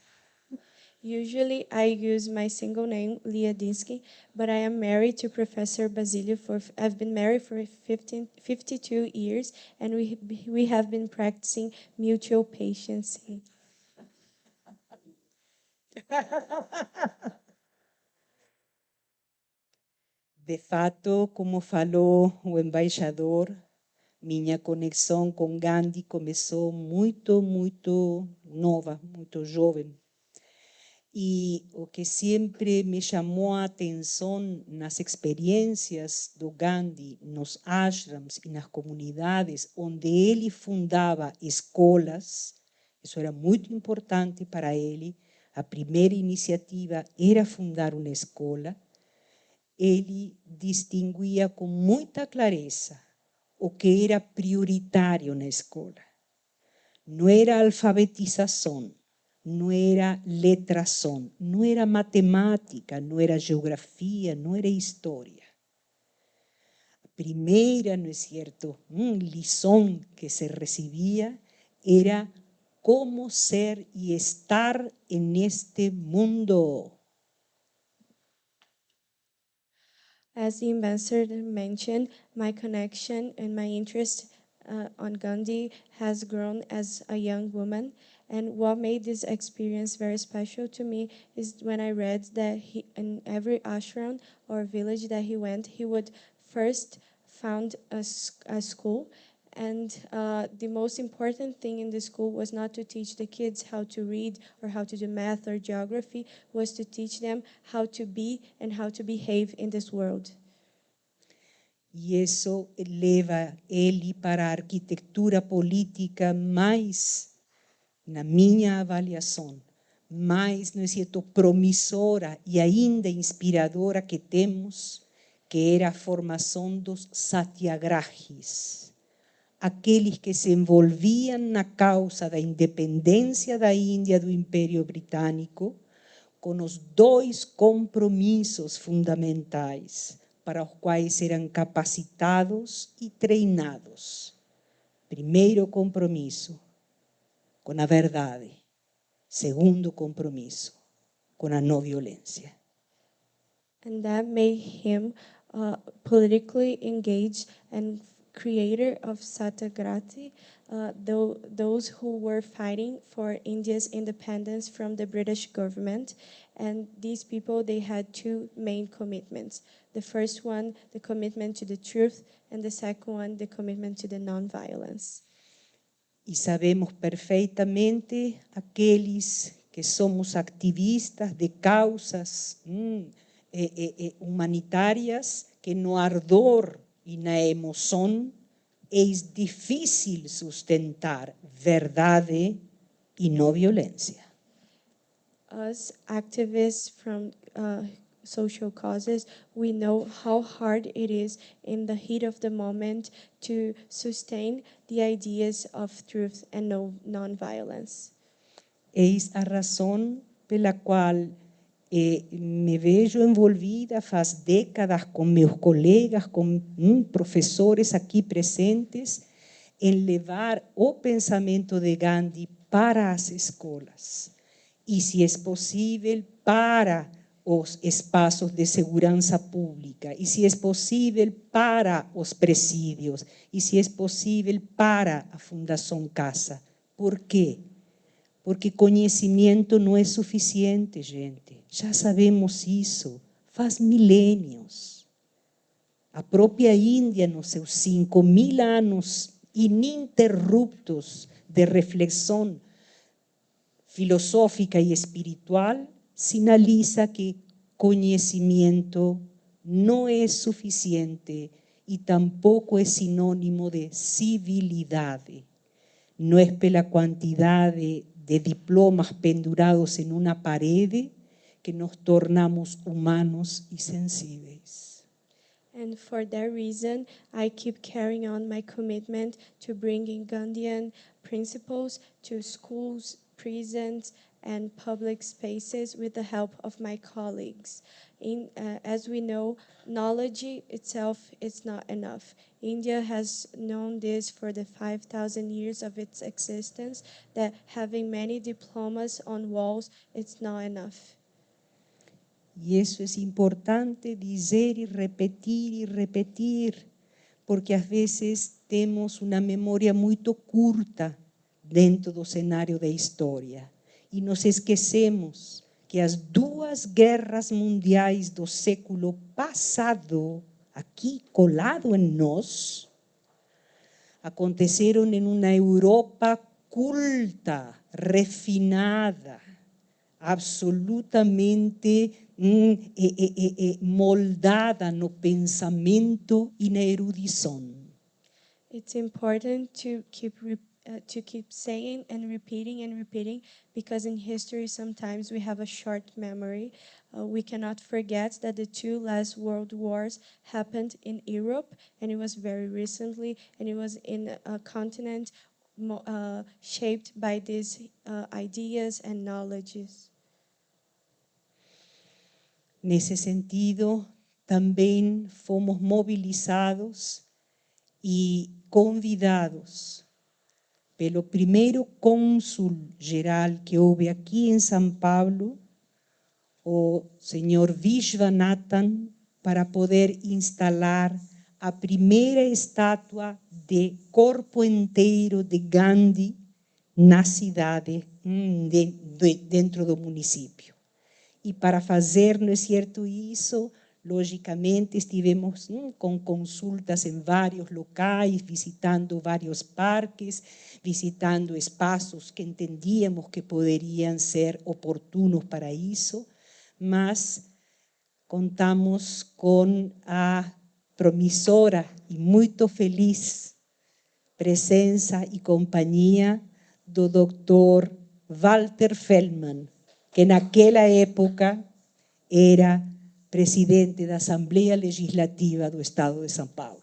Usually, I use my single name, Lia Diskin, but I am married to Professor Basílio I've been married for 52 years, and we have been practicing mutual patience.
De fato, como falou o embaixador, minha conexão com Gandhi começou muito, muito nova, muito jovem. E o que sempre me chamou a atenção nas experiências do Gandhi, nos ashrams e nas comunidades onde ele fundava escolas, isso era muito importante para ele. A primeira iniciativa era fundar uma escola. Ele distinguia com muita clareza o que era prioritário na escola. Não era alfabetização, não era letração, não era matemática, não era geografia, não era história. A primeira, não é certo, lição que se recebia era como ser e estar neste mundo.
As the ambassador mentioned, my connection and my interest on Gandhi has grown as a young woman. And what made this experience very special to me is when I read that in every ashram or village that he went, he would first found a school. And the most important thing in the school was not to teach the kids how to read or how to do math or geography, was to teach them how to be and how to behave in this world.
E isso leva ele para a arquitetura política mais, na minha avaliação, mais, não é certo, promissora e ainda inspiradora que temos, que era a formação dos satyagrahis. Aqueles que se envolviam na causa da independência da Índia do Império Britânico, com os dois compromissos fundamentais para os quais eram capacitados e treinados. Primeiro compromisso, com a verdade. Segundo compromisso, com a não violência.
And that made him politically engaged and creator of Satyagrahi, those who were fighting for India's independence from the British government. And these people, they had two main commitments. The first one, the commitment to the truth, and the second one, the commitment to the non-violence.
E sabemos perfeitamente aqueles que somos ativistas de causas humanitárias que no ardor e na emoção é difícil sustentar verdade e não violência.
Us activists from social causes, we know how hard it is in the heat of the moment to sustain the ideas of truth and non-violence.
Eis a razão pela qual me vejo envolvida faz décadas com meus colegas, com professores aqui presentes, em levar o pensamento de Gandhi para as escolas. E, se é possível, para os espaços de segurança pública, e se é possível, para os presídios, e se é possível, para a Fundação Casa. Por quê? Porque conhecimento não é suficiente, gente. Já sabemos isso, faz milênios. A própria Índia, nos seus 5.000 anos ininterruptos de reflexão filosófica e espiritual, sinaliza que conhecimento não é suficiente e tampouco é sinônimo de civilidade. Não é pela quantidade de diplomas pendurados em uma parede que nos tornamos humanos e sensíveis.
And for that reason, I keep carrying on my commitment to bringing Gandhian principles to schools, prisons, and public spaces with the help of my colleagues. As we know, knowledge itself is not enough. India has known this for the 5,000 years of its existence, that having many diplomas on walls, it's not enough.
E isso é importante dizer e repetir, porque às vezes temos uma memória muito curta dentro do cenário da história. E nos esquecemos que as 2 guerras mundiais do século passado, aqui colado em nós, aconteceram em uma Europa culta, refinada, absolutamente moldada no pensamento e na erudição.
It's important to keep saying and repeating, because in history sometimes we have a short memory. We cannot forget that the 2 last world wars happened in Europe, and it was very recently, and it was in a continent shaped by these ideas and knowledges.
Nesse sentido, também fomos mobilizados e convidados pelo primeiro cônsul geral que houve aqui em São Paulo, o senhor Vishwanathan, para poder instalar a primeira estátua de corpo inteiro de Gandhi na cidade, dentro do município. E para fazer, não é certo, isso, logicamente, estivemos com consultas em vários locais, visitando vários parques, visitando espaços que entendíamos que poderiam ser oportunos para isso, mas contamos com a promissora e muito feliz presença e companhia do Dr. Walter Feldman, que naquela época era presidente da Assembleia Legislativa do Estado de São Paulo.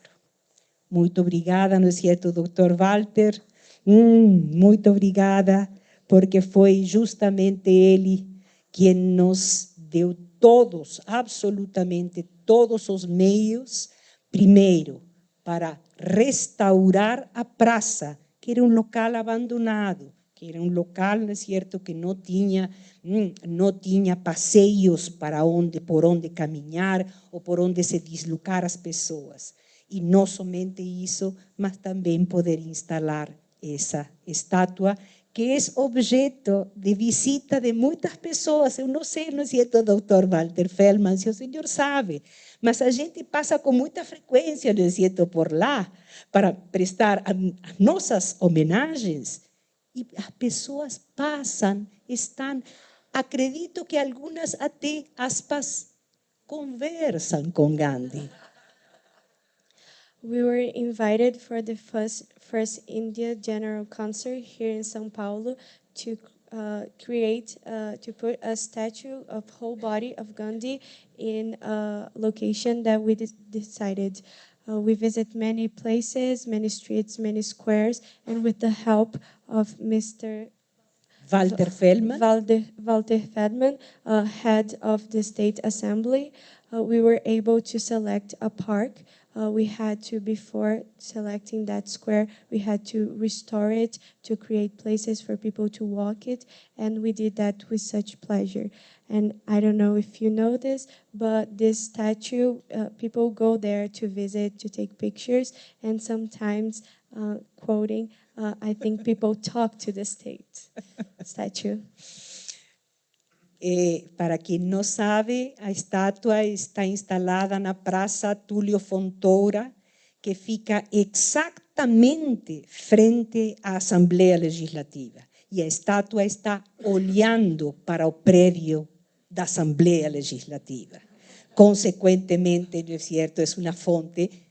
Muito obrigada, não é certo, Dr. Walter? Muito obrigada, porque foi justamente ele quem nos deu todos, absolutamente todos os meios, primeiro, para restaurar a praça, que era um local abandonado, que era um local, não é certo, que não tinha passeios por onde caminhar ou por onde se deslocar as pessoas. E não somente isso, mas também poder instalar essa estátua que es objeto de visita de muitas pessoas. Eu não sei, não é certo, doutor Walter Feldman, se o senhor sabe, mas a gente passa com muita frequência, não é certo, por lá, para prestar as nossas homenagens. E as pessoas passam, estão, acredito que algumas até, aspas, conversam com Gandhi.
We were invited for the first India General Concert here in São Paulo to to put a statue of whole body of Gandhi in a location that we decided. We visit many places, many streets, many squares, and with the help of Mr.
Walter Feldman.
Walter Feldman, head of the State Assembly, we were able to select a park. We had to, before selecting that square, we had to restore it to create places for people to walk it, and we did that with such pleasure. And I don't know if you know this, but this statue, people go there to visit, to take pictures, and sometimes, quoting, I think people talk to the statue.
Para quem não sabe, a estátua está instalada na Praça Túlio Fontoura, que fica exatamente frente à Assembleia Legislativa. E a estátua está olhando para o prédio da Assembleia Legislativa. Consequentemente, não é certo, é uma fonte,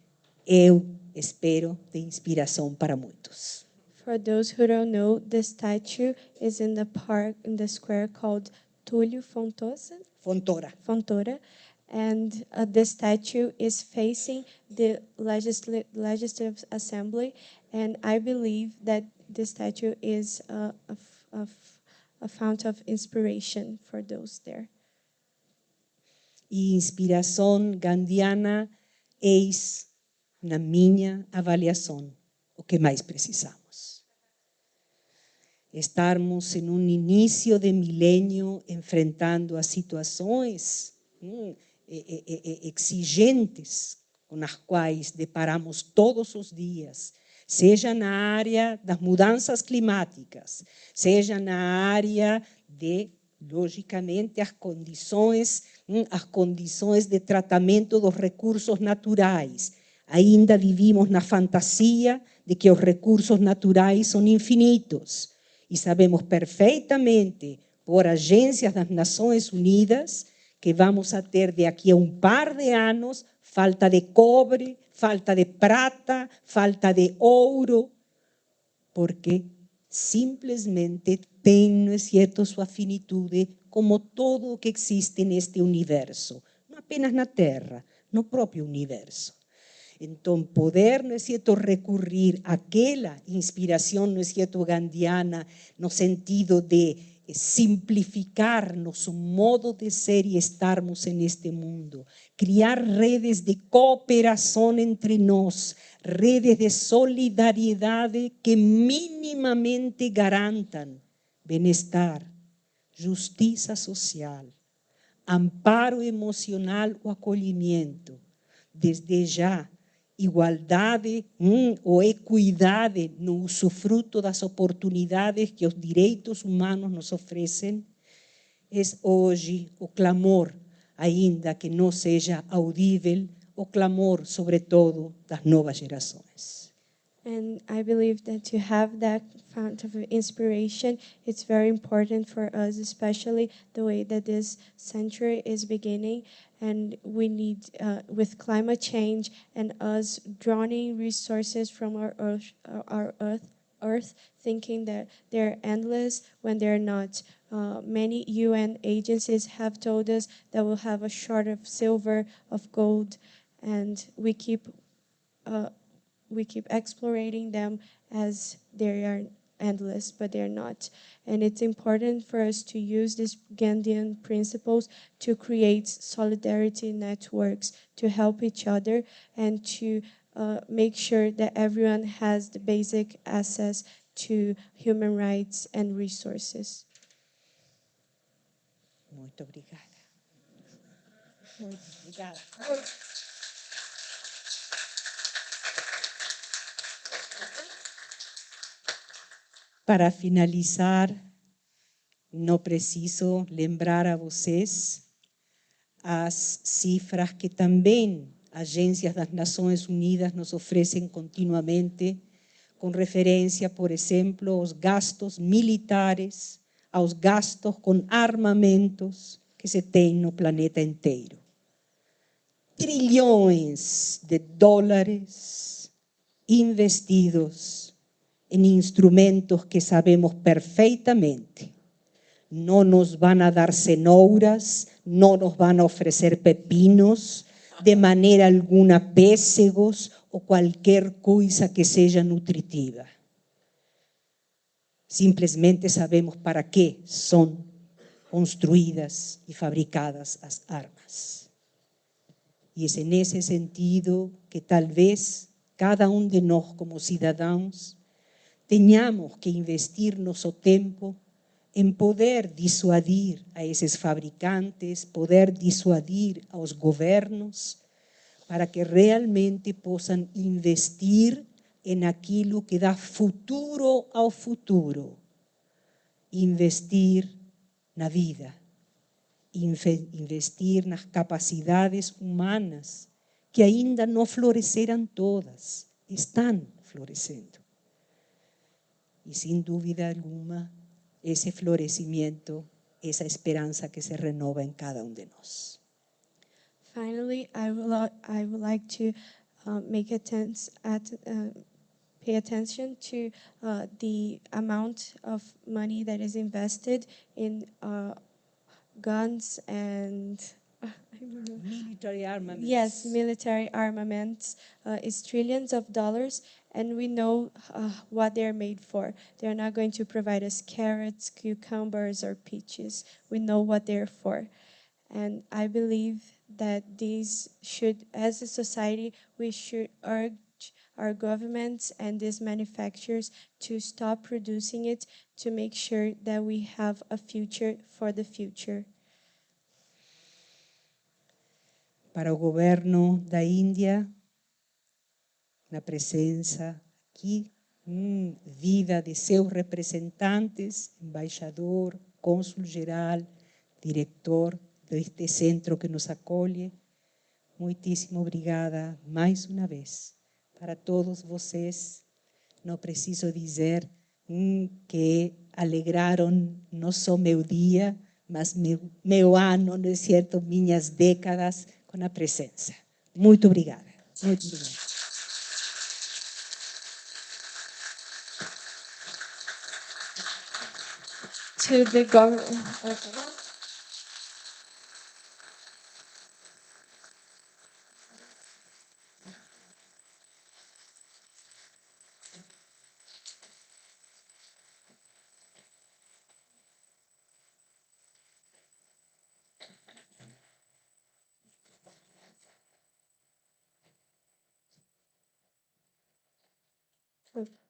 eu espero, de inspiração para muitos.
For those who don't know, the statue is in the park, in the square called Túlio Fontoura, and the statue is facing the Legislative Assembly, and I believe that the statue is a fount of inspiration for those there.
E inspiração gandiana eis, na minha avaliação, o que mais precisamos. Estarmos em início de milênio enfrentando as situações exigentes com as quais deparamos todos os dias, seja na área das mudanças climáticas, seja na área de, logicamente, as condições de tratamento dos recursos naturais. Ainda vivimos na fantasia de que os recursos naturais são infinitos. E sabemos perfeitamente, por agências das Nações Unidas, que vamos a ter daqui a par de anos falta de cobre, falta de prata, falta de ouro, porque simplesmente tem, não é certo, sua finitude como todo o que existe neste universo, não apenas na Terra, no próprio universo. Então, poder, não é certo, recorrer àquela inspiração, não é certo, gandiana, no sentido de simplificar nosso modo de ser e estarmos neste mundo, criar redes de cooperação entre nós, redes de solidariedade que minimamente garantam bem-estar, justiça social, amparo emocional ou acolhimento, desde já, igualdade ou equidade no usufruto das oportunidades que os direitos humanos nos oferecem, é hoje o clamor, ainda que não seja audível, o clamor, sobretudo, das novas gerações.
And I believe that to have that fount of inspiration, it's very important for us, especially the way that this century is beginning. And we need, with climate change and us drawing resources from our earth, thinking that they're endless when they're not. Many UN agencies have told us that we'll have a short of silver, of gold, and we keep exploring them as they are endless, but they're not. And it's important for us to use these Gandhian principles to create solidarity networks, to help each other, and to make sure that everyone has the basic access to human rights and resources.
Muito obrigada. Muito obrigada. Para finalizar, não preciso lembrar a vocês as cifras que também agências das Nações Unidas nos oferecem continuamente, com referência, por exemplo, aos gastos militares, aos gastos com armamentos que se tem no planeta inteiro. Trilhões de dólares investidos em instrumentos que sabemos perfeitamente no nos van a dar cenouras, no nos van a ofrecer pepinos, de maneira alguna pêssegos ou qualquer coisa que seja nutritiva. Simplesmente sabemos para que são construídas e fabricadas as armas. E é nesse sentido que talvez cada de nós como cidadãos tenhamos que investir nosso tempo em poder dissuadir a esses fabricantes, poder dissuadir aos governos, para que realmente possam investir em aquilo que dá futuro ao futuro. Investir na vida, investir nas capacidades humanas, que ainda não floresceram todas, estão florescendo. E, sem dúvida alguma, esse florescimento, essa esperança que se renova em cada de nós.
Finally, I would like to pay attention to the amount of money that is invested in guns and
Military armaments.
yes, military armaments is trillions of dollars, and we know what they're made for. They're not going to provide us carrots, cucumbers, or peaches. We know what they're for. And I believe that these should, as a society, we should urge our governments and these manufacturers to stop producing it, to make sure that we have a future for the future.
Para o governo da Índia, na presença aqui, vida de seus representantes, embaixador, cônsul geral, diretor deste centro que nos acolhe, muitíssimo obrigada mais uma vez. Para todos vocês, não preciso dizer que alegraram não só meu dia, mas meu ano, não é certo, minhas décadas com a presença. Muito obrigada. Muito obrigada.
To the government.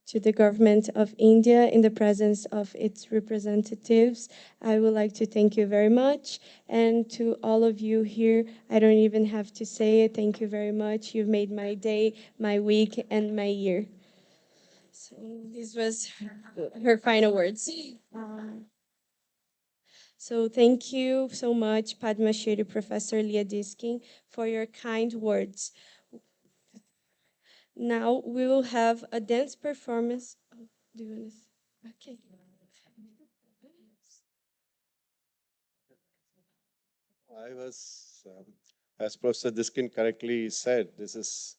To the government of India, in the presence of its representatives, I would like to thank you very much. And to all of you here, I don't even have to say it. Thank you very much. You've made my day, my week, and my year. So this was her final words. So thank you so much, Padma Shri, Professor Lia Diskin, for your kind words. Now we will have a dance performance. Oh, do you want to? Okay.
I was, as Professor Diskin correctly said, this is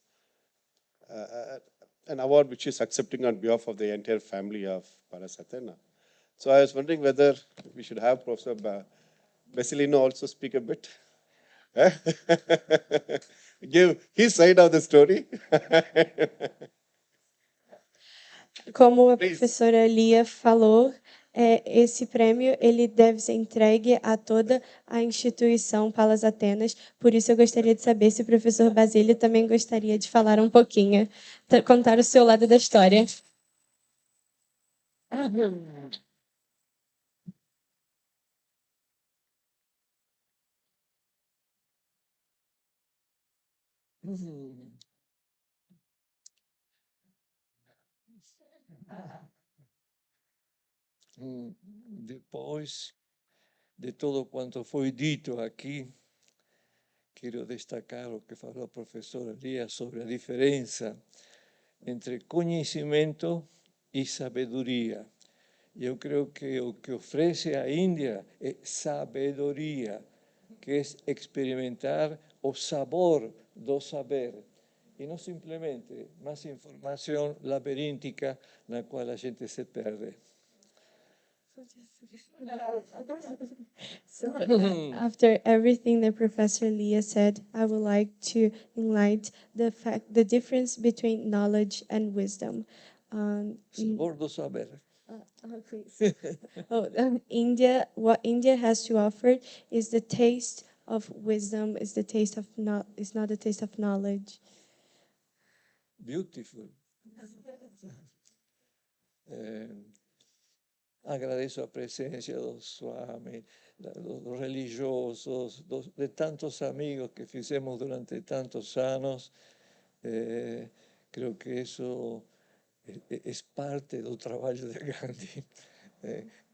an award which is accepting on behalf of the entire family of Parasatena. So I was wondering whether we should have Professor Basilino also speak a bit. Give his side of the story.
Como a professora Lia falou, esse prêmio ele deve ser entregue a toda a instituição Palas Atenas. Por isso eu gostaria de saber se o professor Basílio também gostaria de falar um pouquinho, contar o seu lado da história.
Depois de todo quanto foi dito aqui, quero destacar o que falou a professora Lia sobre a diferença entre conhecimento e sabedoria. Eu creio que o que oferece a Índia é sabedoria, que é experimentar o sabor do saber, e não simplesmente mais informação labiríntica na qual a gente se perde.
So, after everything that Professor Lia said, I would like to enlighten the difference between knowledge and wisdom.
Sabor do saber.
Please. India, what India has to offer is the taste of wisdom, is the taste of is not the taste of knowledge.
Beautiful. Agradeço a presença do Swami, dos religiosos, de tantos amigos que fizemos durante tantos anos. Creo que eso es parte do trabalho de Gandhi.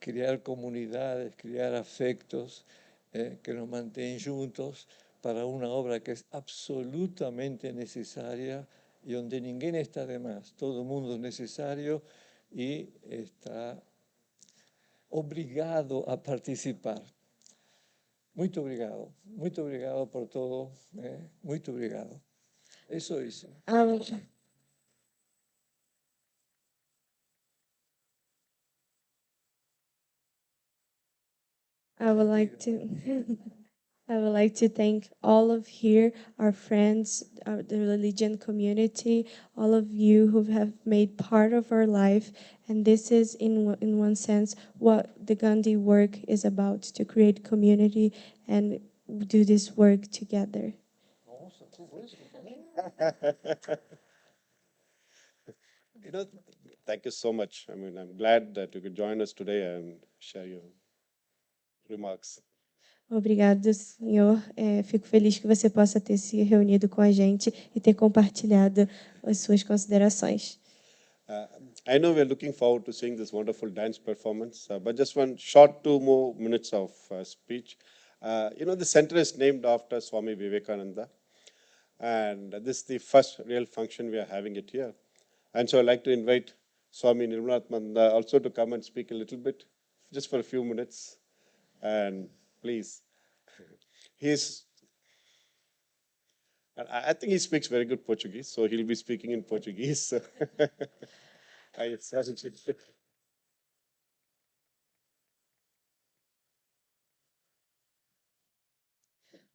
Criar comunidades, criar afectos que nos mantêm juntos para uma obra que é absolutamente necessária e onde ninguém está de más. Todo mundo é necessário e está obrigado a participar. Muito obrigado por todo, muito obrigado. Isso é isso.
I would like to thank all of here, our friends, the religion community, all of you who have made part of our life. And this is, in one sense, what the Gandhi work is about, to create community and do this work together.
Thank you so much. I mean, I'm glad that you could join us today and share your remarks.
Obrigado, senhor. Fico feliz que você possa ter se reunido com a gente e ter compartilhado as suas considerações.
I know we're looking forward to seeing this wonderful dance performance, but just one short 2 more minutes of speech. The center is named after Swami Vivekananda, and this is the first real function we are having it here. And so I'd like to invite Swami Nirmalatmananda also to come and speak a little bit, just for a few minutes. And please, I think he speaks very good Portuguese, so he'll be speaking in Portuguese.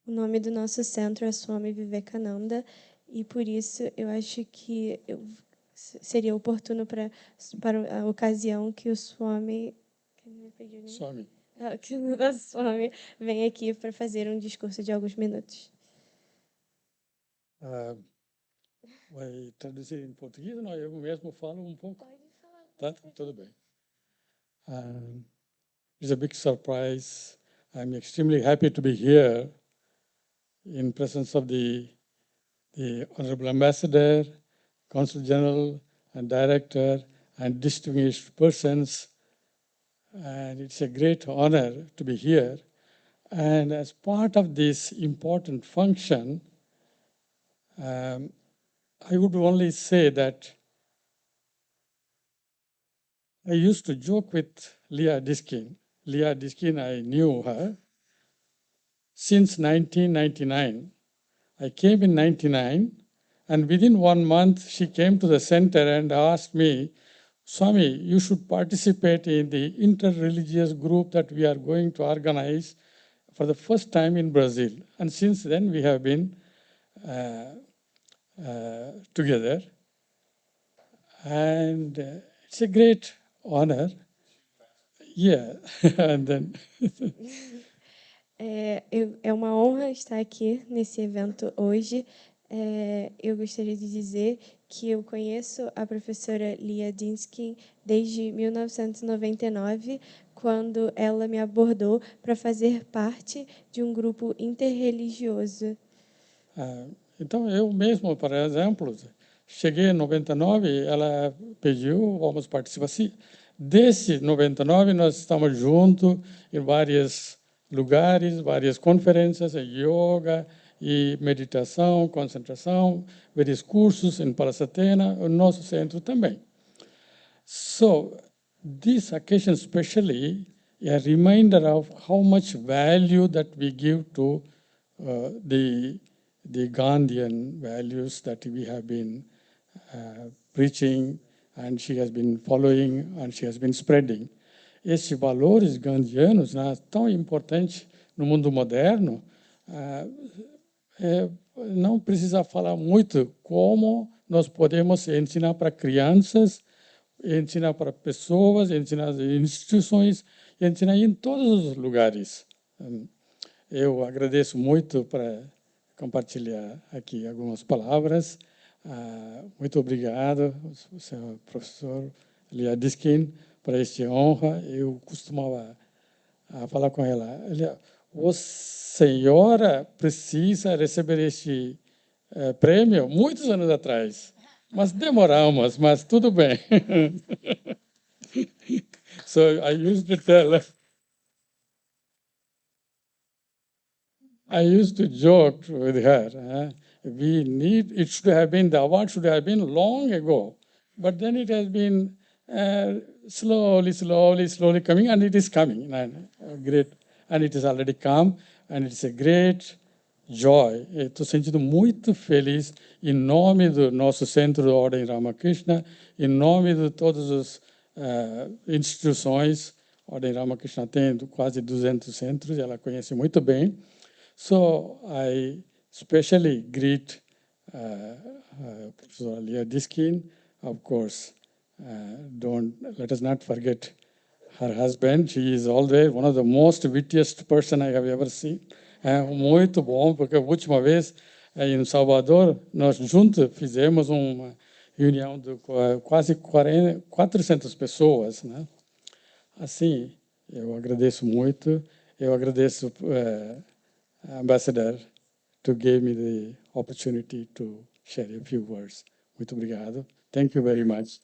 O nome do nosso centro é Swami Vivekananda e por isso eu acho que seria oportuno para a ocasião que o Swami que o nosso Swami vem aqui para fazer um discurso de alguns minutos.
Vai traduzir em português? Não, eu mesmo falo um pouco.
Pode falar.
Tá? Tudo bem. It's a big surprise. I'm extremely happy to be here in presence of the Honorable Ambassador, Consul General, and Director, and distinguished persons. And it's a great honor to be here. And as part of this important function, I would only say that I used to joke with Lia Diskin. Lia Diskin, I knew her since 1999. I came in 99, and within 1 month, she came to the center and asked me, Swami, you should participate in the inter-religious group that we are going to organize for the first time in Brazil. And since then, we have been together. And it's a great honor. Yeah, and then...
É uma honra estar aqui nesse evento hoje. Eu gostaria de dizer que eu conheço a professora Lia Diskin desde 1999, quando ela me abordou para fazer parte de um grupo interreligioso.
Então, eu mesmo, por exemplo, cheguei em 99, ela pediu, vamos participar. Desde 99, nós estamos juntos em vários lugares, várias conferências, yoga e meditação, concentração, vários cursos em Palasatena, o nosso centro também. So, this occasion especially a reminder of how much value that we give to the Gandhian values that we have been preaching and she has been following and she has been spreading. Esses valores gandhianos, né, tão importantes no mundo moderno, não precisa falar muito como nós podemos ensinar para crianças, ensinar para pessoas, ensinar em instituições, ensinar em todos os lugares. Eu agradeço muito para compartilhar aqui algumas palavras. Muito obrigado, senhor professor Lia Diskin, por esta honra. Eu costumava falar com ela. A senhora precisa receber este prêmio muitos anos atrás, mas demoramos, mas tudo bem. So I used to tell. I used to joke with her. It should have been, the award should have been long ago. But then it has been slowly coming, and it is coming. Great. And it has already come, and it's a great joy. Estou sentindo muito feliz em nome do nosso Centro da Ordem Ramakrishna, em nome de todas as instituições. A Ordem Ramakrishna tem quase 200 centros, ela conhece muito bem. So I especially greet Professor Lia Diskin. Of course, let us not forget her husband. He is always one of the most wittiest person I have ever seen. Muito bom, porque a última vez em Salvador, nós juntos fizemos uma reunião de quase 400 pessoas. Né? Assim, eu agradeço muito. Eu agradeço Ambassador to give me the opportunity to share a few words. Muito obrigado. Thank you very much.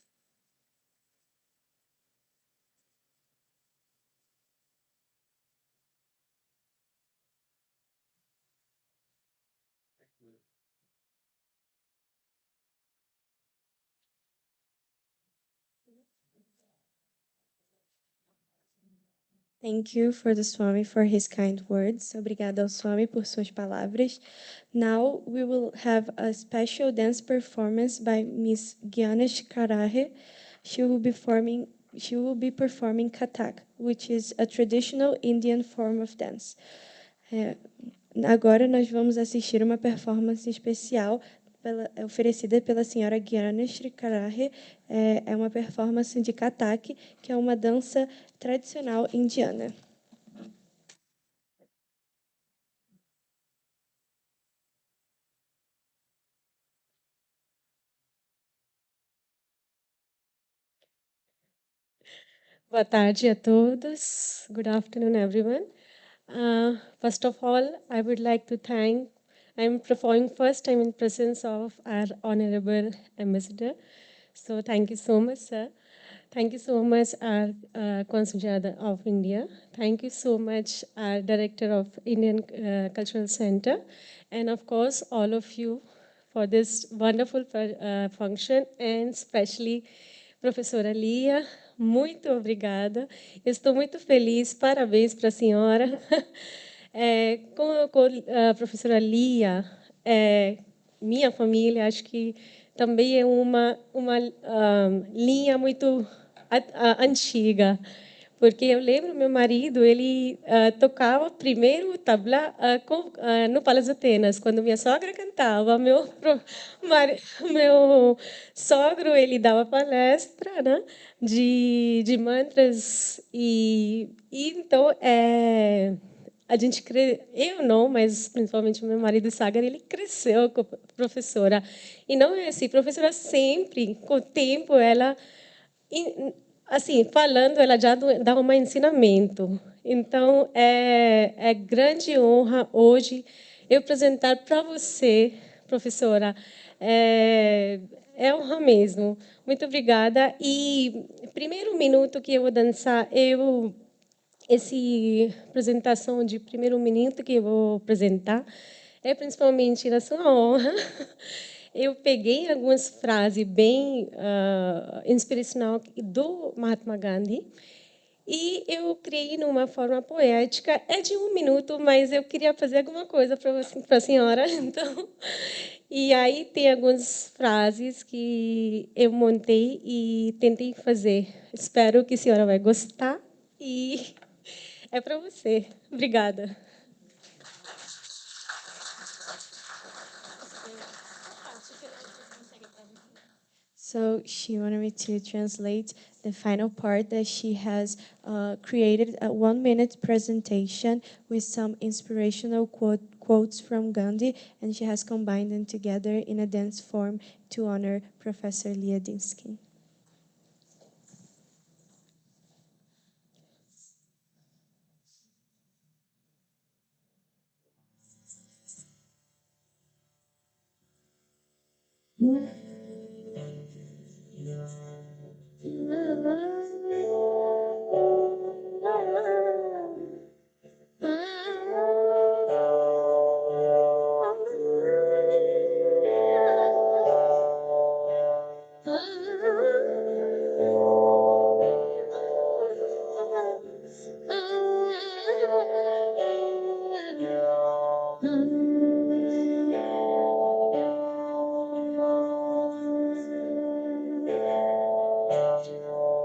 Thank you for the Swami for his kind words. Obrigada ao Swami por suas palavras. Now we will have a special dance performance by Miss Gyanesh Karahe. She will be performing Kathak, which is a traditional Indian form of dance. Agora nós vamos assistir uma performance especial oferecida pela senhora Gyanesh Karahe. É uma performance de Kathak, que é uma dança tradicional indiana. Boa tarde a todos. Good afternoon, everyone. First of all, I would like to thank, I'm performing first time in presence of our Honorable Ambassador. So thank you so much, sir. Thank you so much, our Consulado of India. Thank you so much, our Director of Indian Cultural Centre. And of course, all of you for this wonderful function, and especially Professora Lia, muito obrigada. Estou muito feliz, parabéns para a senhora. Com a professora Lia, minha família, acho que também é uma linha muito antiga, porque eu lembro meu marido, ele tocava primeiro tabla no Palácio Atenas, quando minha sogra cantava, meu sogro, ele dava palestra, né, de mantras, e então a gente eu não, mas principalmente meu marido Sagar, ele cresceu com a professora. E não é assim, professora sempre, com o tempo, ela, assim, falando, ela já dá um ensinamento. Então, é grande honra hoje eu apresentar para você, professora,
É honra mesmo. Muito obrigada. E primeiro minuto que eu vou dançar, essa apresentação de primeiro minuto que eu vou apresentar é principalmente na sua honra. Eu peguei algumas frases bem inspiracional do Mahatma Gandhi e eu criei numa forma poética. É de 1 minuto, mas eu queria fazer alguma coisa para a senhora. Então, e aí tem algumas frases que eu montei e tentei fazer. Espero que a senhora vai gostar e é para você. Obrigada.
So she wanted me to translate the final part that she has created a 1-minute presentation with some inspirational quotes from Gandhi, and she has combined them together in a dance form to honor Professor Lia Diskin.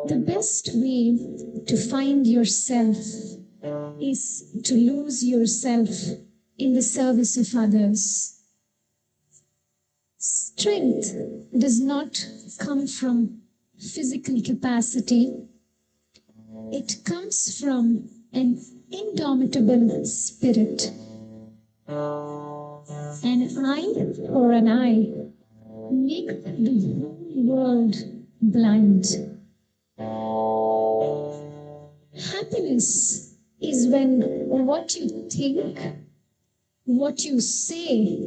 The best way to find yourself is to lose yourself in the service of others. Strength does not come from physical capacity. It comes from an indomitable spirit. An eye for an eye makes the whole world blind. Happiness is when what you think, what you say,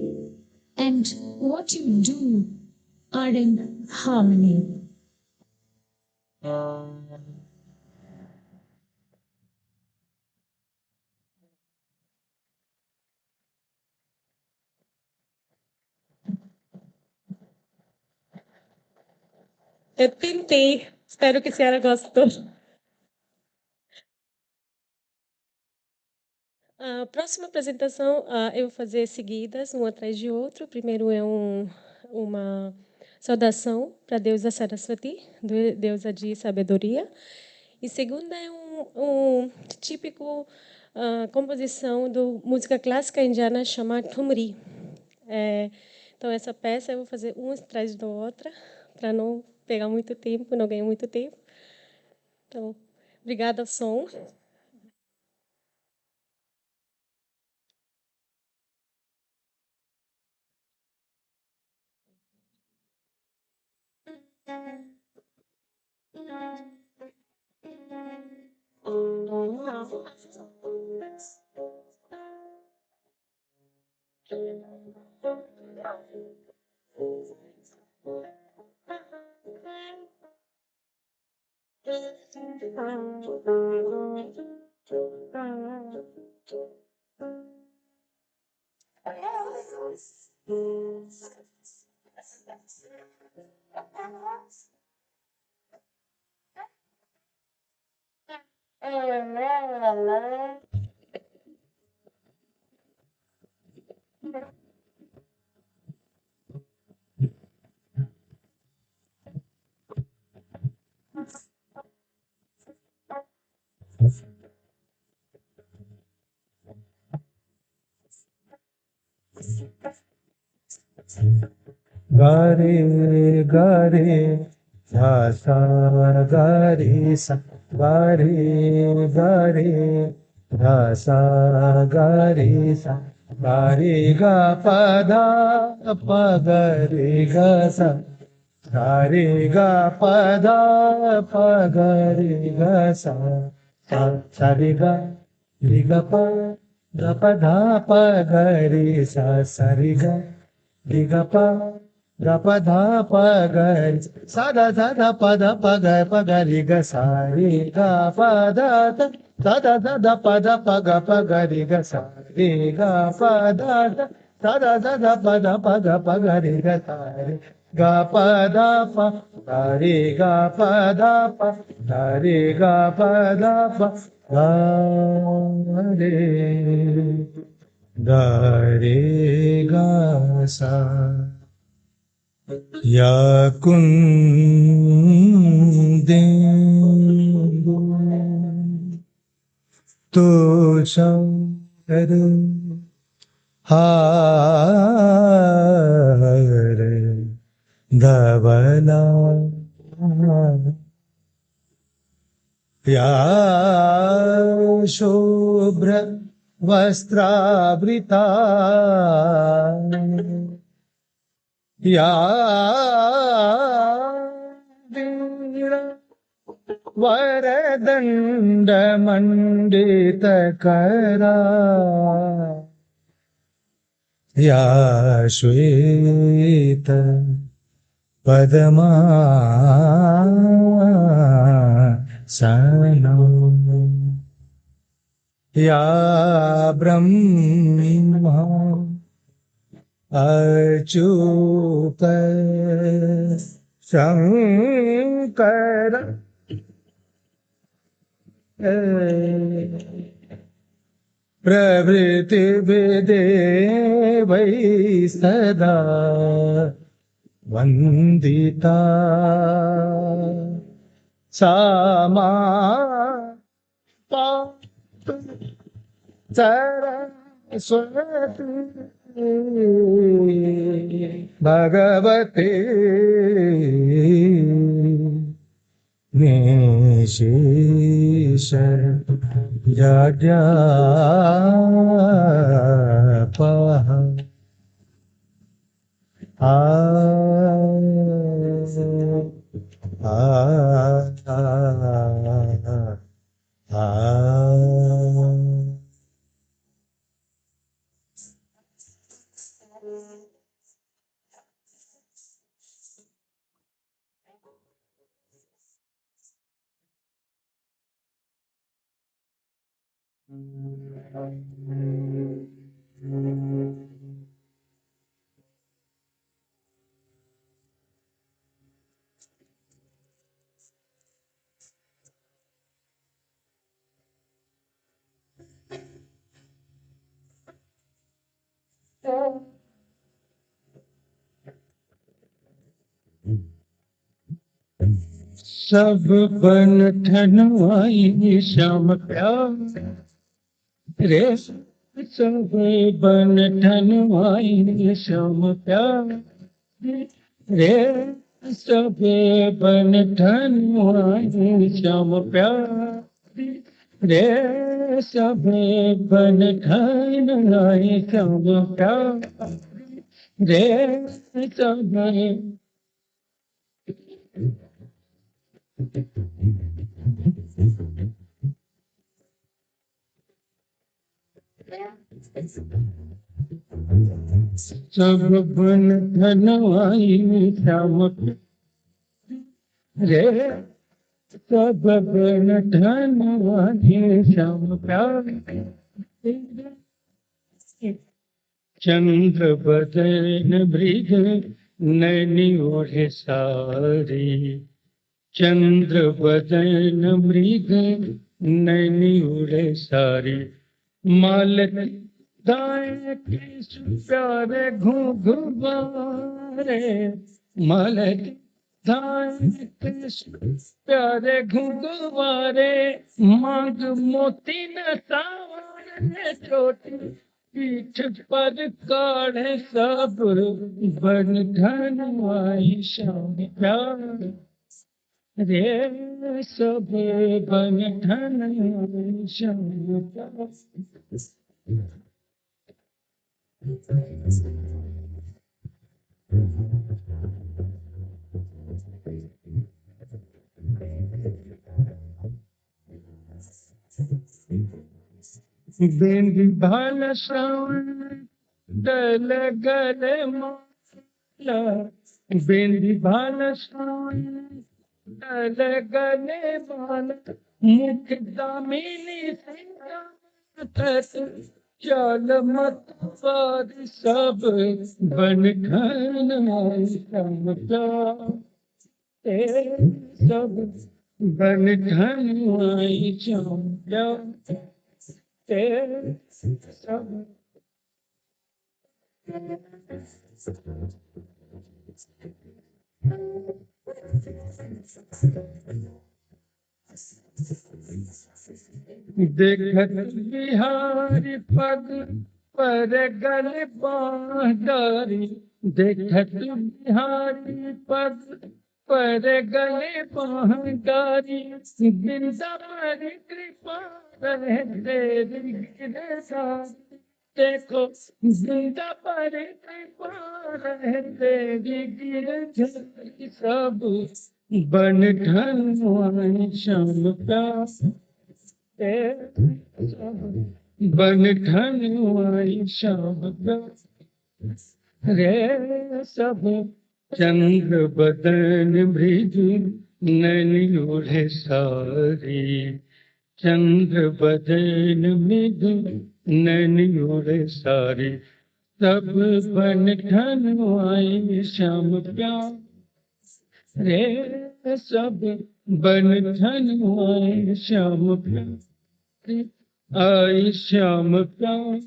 and what you do are in harmony.
Eu tentei. Espero que a senhora gostou. A próxima apresentação eu vou fazer seguidas, um atrás de outro. Primeiro é uma saudação para a deusa Saraswati, deusa de sabedoria. E segunda é um típico composição do música clássica indiana chamada Thumri. Então, essa peça eu vou fazer uma atrás da outra, para não pegar muito tempo, não ganhar muito tempo. Então, obrigada ao som.
Gare gare sa sa gare sa gare gare sa gare sa gare ga pa da gare ga sa gare ga pa da gare ga sa sa re ga pa da pa gare sa sa re ga pa ga pa da pa ga sa da pa ga ri ga sa re ga pa da da pa ga ri ga sa re ga pa da pa ga ri ga sa re ga pa da pa ga re ga pa da pa ga re ga pa da pa ga re ga sa ya kundendu to shar hare dhavala ya shubhra vastravrita ya veera varadanda mandita kara ya shweta padma sanam ya brahma achyuta shankara प्रवृत्ति विदेवै सदा वन्दिता सा मा पातु सरस्वती भगवती निशेष Jajapah सब बन ठनवाई श्याम प्यारे सब बन ठनवाई श्याम प्यारे सब बन ठनवाई श्याम प्यारे सब बन ठनवाई श्याम प्यारे सब सब बन धनवाई श्याम रे सब बन धनवाई श्याम चंद्र बदन मृग नैनी ओढ़े सारी चंद्र बदन मृग नैनी उड़े सारी मालत दाए कृष्ण प्यारे घुघुबारे मालत दाए कृष्ण प्यारे घुघुबारे मांग मोती न सावरे चोटी पीठ पर काढ़े सब बन धनवाई श्याम प्यारे रे सब बन ठन श्याम बिंदी भाल श्रावण दल गले माला बेंदी भाला शान डल गले बाल मुख दामिनी सिंगार चल मत पर सब बन ठन समझा सब बन ठन समझा सब देखत बिहारी पग पर गल बांधारी देखत बिहारी पग पर गले बांधारी बिंदा पर कृपा रहे तेरी गिरधारी देखो जिंदा पर कृपा रहे तेरी गिरधारी सब बन ठन श्याम प्यास बन ठन श्याम प्यास रे सब चंद्र बदन मृदु नैन सारी चंद्र बदन मृदु नैन सारी सब बन ठन श्याम प्यास रे सब बन ठन श्याम प्यास आई श्याम प्यास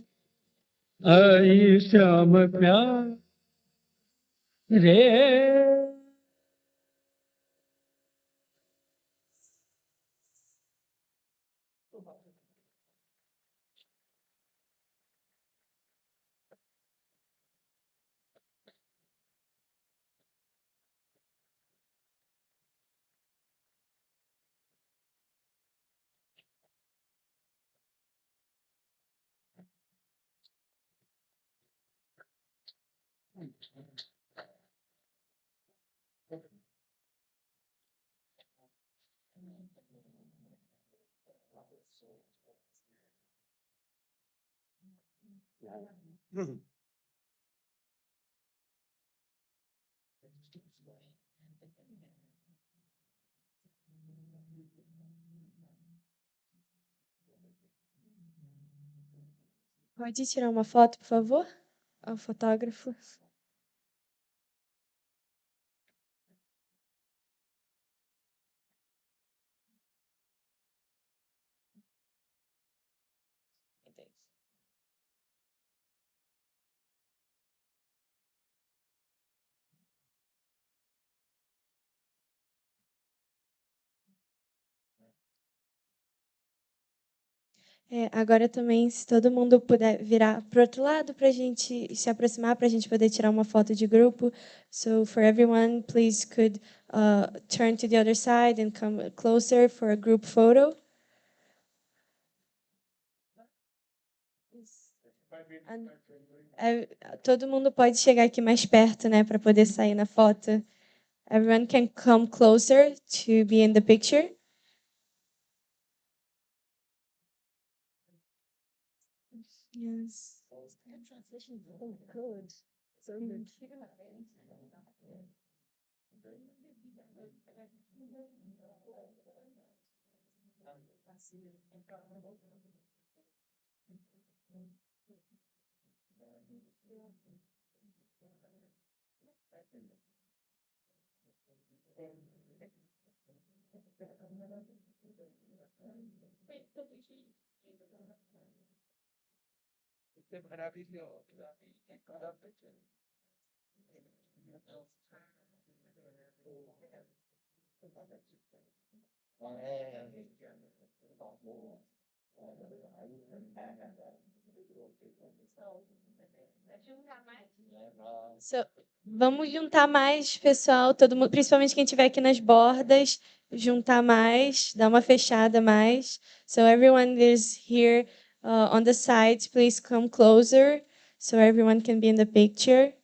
आई श्याम प्यास रे
Pode tirar uma foto, por favor? Ao fotógrafo. Agora também, se todo mundo puder virar para o outro lado para a gente se aproximar, para a gente poder tirar uma foto de grupo. So for everyone, please could turn to the other side and come closer for a group photo. Todo mundo pode chegar aqui mais perto, né, para poder sair na foto. Everyone can come closer to be in the picture. Yes.
Translation is so good. So good.
So, vamos juntar mais, pessoal, todo mundo, principalmente quem estiver aqui nas bordas, juntar mais, dar uma fechada mais. So everyone that is here on the sides, please come closer so everyone can be in the picture.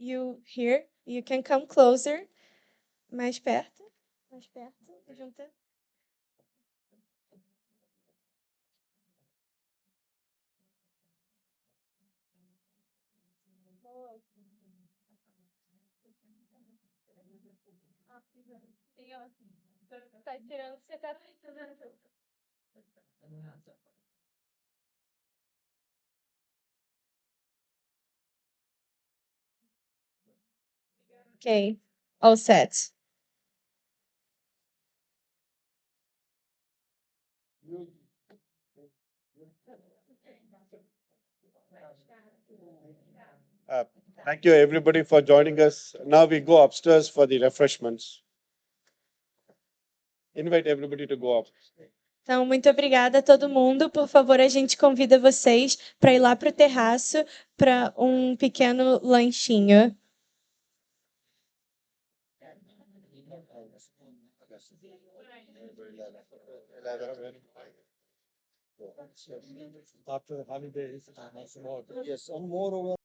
You here, you can come closer. Mais perto. Mais perto. Junta. Tá tirando, você tá Okay, all set.
Thank you, everybody, for joining us. Now we go upstairs for the refreshments. Invite everybody to go up.
Então, muito obrigada a todo mundo. Por favor, a gente convida vocês para ir lá para o terraço para um pequeno lanchinho.
After holidays, yes, and moreover,